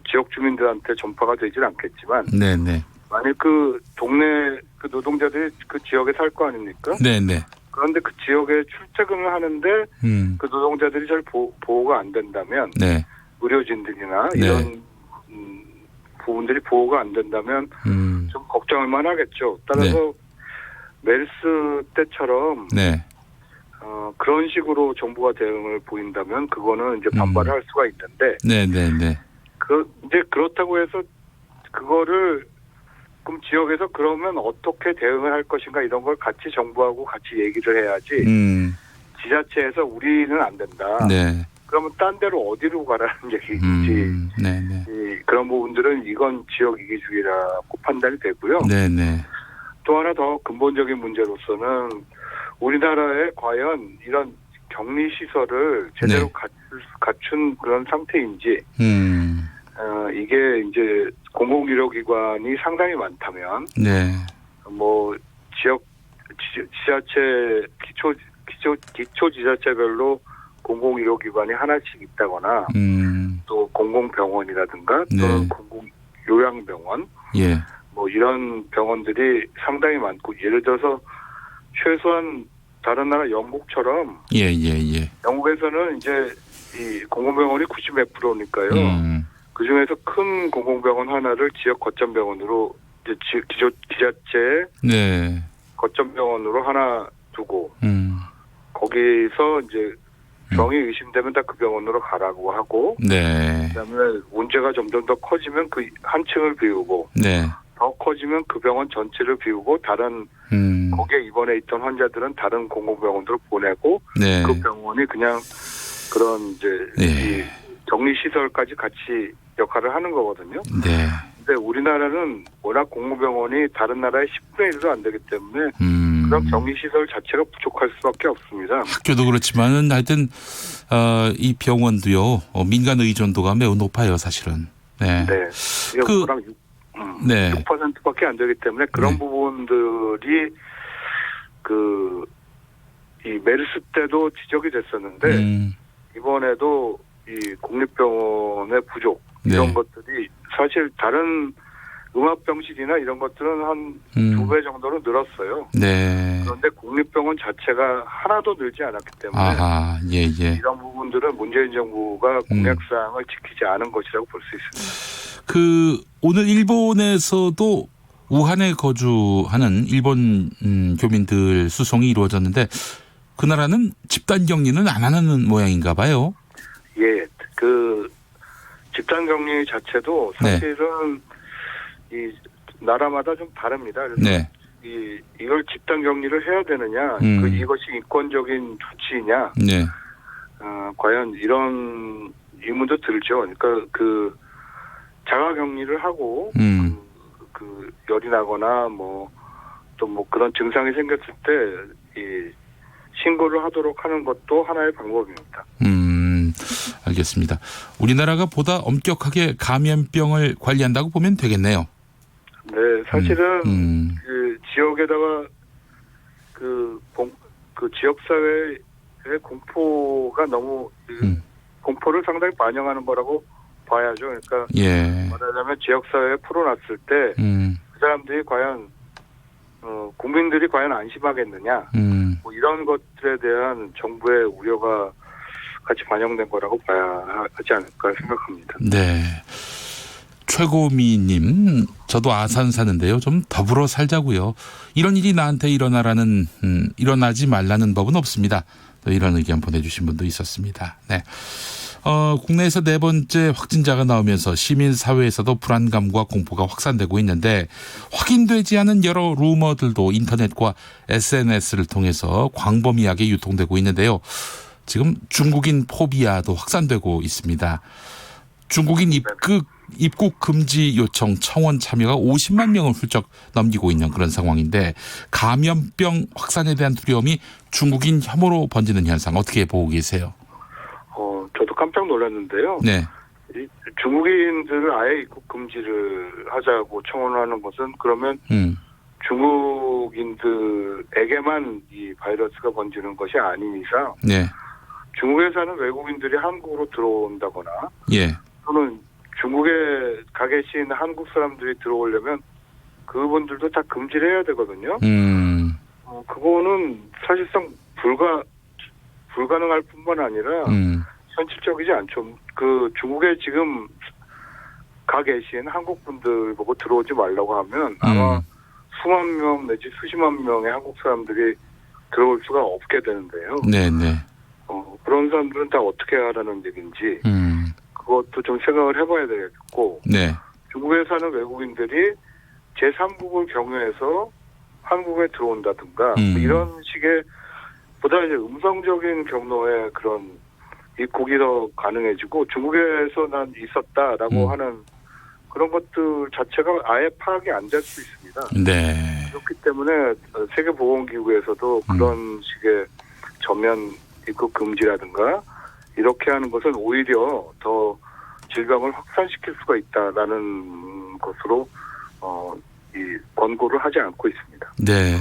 N: 지역 주민들한테 전파가 되질 않겠지만
B: 네네.
N: 만약 그 동네 그 노동자들이 그 지역에 살 거 아닙니까?
B: 네네.
N: 그런데 그 지역에 출퇴근을 하는데 그 노동자들이 잘 보호가 안 된다면
B: 네.
N: 의료진들이나
B: 네.
N: 이런 부분들이 보호가 안 된다면 좀 걱정할 만하겠죠. 따라서 메르스 때처럼
B: 네.
N: 그런 식으로 정부가 대응을 보인다면 그거는 이제 반발을 할 수가 있는데
B: 네네네.
N: 이제 그렇다고 해서 그거를 그럼 지역에서 그러면 어떻게 대응을 할 것인가 이런 걸 같이 정부하고 같이 얘기를 해야지 지자체에서 우리는 안 된다.
B: 네.
N: 그러면 딴 데로 어디로 가라는 얘기인지
B: 네네.
N: 그런 부분들은 이건 지역 이기주의라고 판단이 되고요.
B: 네네.
N: 또 하나 더 근본적인 문제로서는 우리나라에 과연 이런 격리 시설을 제대로
B: 네.
N: 갖춘 그런 상태인지 이게 이제 공공의료기관이 상당히 많다면
B: 네.
N: 뭐 지역 지자체 기초 지자체별로 공공의료기관이 하나씩 있다거나 또 공공병원이라든가
B: 네.
N: 또는 공공요양병원
B: 예.
N: 뭐 이런 병원들이 상당히 많고 예를 들어서 최소한 다른 나라 영국처럼
B: 예.
N: 영국에서는 이제 이 공공병원이 90몇 %니까요. 그 중에서 큰 공공병원 하나를 지역 거점병원으로 이제 지자체
B: 네.
N: 거점병원으로 하나 두고 거기서 이제 병이 의심되면 다 그 병원으로 가라고 하고
B: 네.
N: 그다음에 문제가 점점 더 커지면 그 한 층을 비우고
B: 네.
N: 더 커지면 그 병원 전체를 비우고 다른 거기에 입원해 있던 환자들은 다른 공공병원으로 보내고
B: 네.
N: 그 병원이 그냥 그런 이제 이 격리 시설까지 같이 역할을 하는 거거든요.
B: 네.
N: 근데 우리나라는 워낙 공공병원이 다른 나라의 10분의 1도 안 되기 때문에 그런 격리 시설 자체가 부족할 수밖에 없습니다.
B: 학교도 그렇지만은 하여튼 이 병원도요 민간 의존도가 매우 높아요 사실은. 네.
N: 네.
B: 그
N: 6%밖에 안 되기 때문에 그런 부분들이 이 메르스 때도 지적이 됐었는데 이번에도 이 공립병원의 부족 이런 것들이 사실 다른 음압병실이나 이런 것들은 한 2배 정도로 늘었어요.
B: 네.
N: 그런데 국립병원 자체가 하나도 늘지 않았기 때문에
B: 예.
N: 이런 부분들은 문재인 정부가 공약사항을 지키지 않은 것이라고 볼 수 있습니다.
B: 그 오늘 일본에서도 우한에 거주하는 일본 교민들 수송이 이루어졌는데 그 나라는 집단 격리는 안 하는 모양인가 봐요.
N: 예, 그 집단 격리 자체도 사실은 이 나라마다 좀 다릅니다. 그래서
B: 네.
N: 이걸 집단 격리를 해야 되느냐, 이것이 인권적인 조치이냐,
B: 네.
N: 과연 이런 의문도 들죠. 그러니까 그 자가 격리를 하고 그 열이 나거나 뭐 또 뭐 그런 증상이 생겼을 때 이 신고를 하도록 하는 것도 하나의 방법입니다.
B: 알겠습니다. 우리나라가 보다 엄격하게 감염병을 관리한다고 보면 되겠네요.
N: 네, 사실은 그 지역에다가 그 지역 사회의 공포가 너무 공포를 상당히 반영하는 거라고 봐야죠. 그러니까 말하자면 지역 사회에 풀어놨을 때 그 사람들이 과연 국민들이 과연 안심하겠느냐, 뭐 이런 것들에 대한 정부의 우려가 같이 반영된 거라고 봐야 하지 않을까 생각합니다.
B: 네. 최고미님, 저도 아산 사는데요. 좀 더불어 살자고요. 이런 일이 나한테 일어나지 말라는 법은 없습니다. 이런 의견 보내주신 분도 있었습니다. 네. 국내에서 4번째 확진자가 나오면서 시민사회에서도 불안감과 공포가 확산되고 있는데 확인되지 않은 여러 루머들도 인터넷과 SNS를 통해서 광범위하게 유통되고 있는데요. 지금 중국인 포비아도 확산되고 있습니다. 중국인 입국 금지 요청 청원 참여가 50만 명을 훌쩍 넘기고 있는 그런 상황인데 감염병 확산에 대한 두려움이 중국인 혐오로 번지는 현상 어떻게 보고 계세요?
N: 저도 깜짝 놀랐는데요.
B: 네.
N: 중국인들을 아예 입국 금지를 하자고 청원하는 것은 그러면 중국인들에게만 이 바이러스가 번지는 것이 아닌 이상 중국에 사는 외국인들이 한국으로 들어온다거나 또는 중국에 가 계신 한국 사람들이 들어오려면 그분들도 다 금지를 해야 되거든요. 그거는 사실상 불가능할 뿐만 아니라 현실적이지 않죠. 그 중국에 지금 가 계신 한국 분들 보고 들어오지 말라고 하면 아마 수만 명 내지 수십만 명의 한국 사람들이 들어올 수가 없게 되는데요.
B: 네네.
N: 그런 사람들은 다 어떻게 하라는 얘기인지 그것도 좀 생각을 해봐야 되겠고
B: 네.
N: 중국에 사는 외국인들이 제3국을 경유해서 한국에 들어온다든가 이런 식의 보다 이제 음성적인 경로의 그런 입국이 더 가능해지고 중국에서 난 있었다라고 하는 그런 것들 자체가 아예 파악이 안 될 수 있습니다.
B: 네.
N: 그렇기 때문에 세계보건기구에서도 그런 식의 전면 입국 금지라든가 이렇게 하는 것은 오히려 더 질병을 확산시킬 수가 있다라는 것으로 이 권고를 하지 않고 있습니다.
B: 네.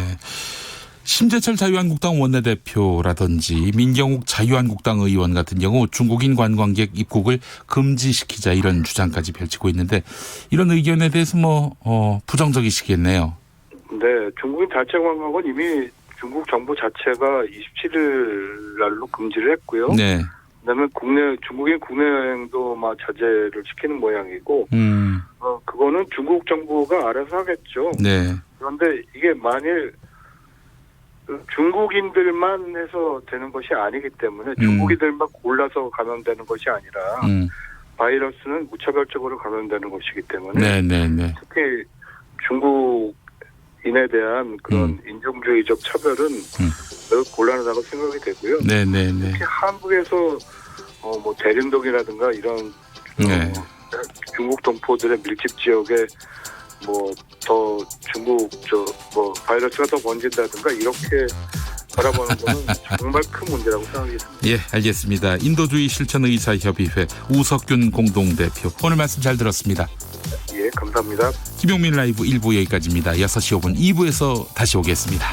B: 심재철 자유한국당 원내대표라든지 민경욱 자유한국당 의원 같은 경우 중국인 관광객 입국을 금지시키자 이런 주장까지 펼치고 있는데 이런 의견에 대해서 부정적이시겠네요.
N: 네. 중국인 자체 관광은 이미 중국 정부 자체가 27일 날로 금지를 했고요.
B: 네.
N: 그다음에 중국인 국내 여행도 자제를 시키는 모양이고 그거는 중국 정부가 알아서 하겠죠.
B: 네.
N: 그런데 이게 만일 중국인들만 해서 되는 것이 아니기 때문에 중국인들만 골라서 감염되는 것이 아니라 바이러스는 무차별적으로 감염되는 것이기 때문에
B: 네.
N: 특히 중국인에 대한 그런 인종주의적 차별은 매우 곤란하다고 생각이 되고요.
B: 네.
N: 특히 한국에서 대림동이라든가 이런 중국 동포들의 밀집 지역에 더 중국 바이러스가 더 번진다든가 이렇게 바라보는 것은 정말 큰 문제라고 생각이 듭니다.
B: 예, 알겠습니다. 인도주의 실천의사협의회 우석균 공동대표 오늘 말씀 잘 들었습니다.
N: 예, 감사합니다.
B: 김용민 라이브 1부 여기까지입니다. 6시 5분 2부에서 다시 오겠습니다.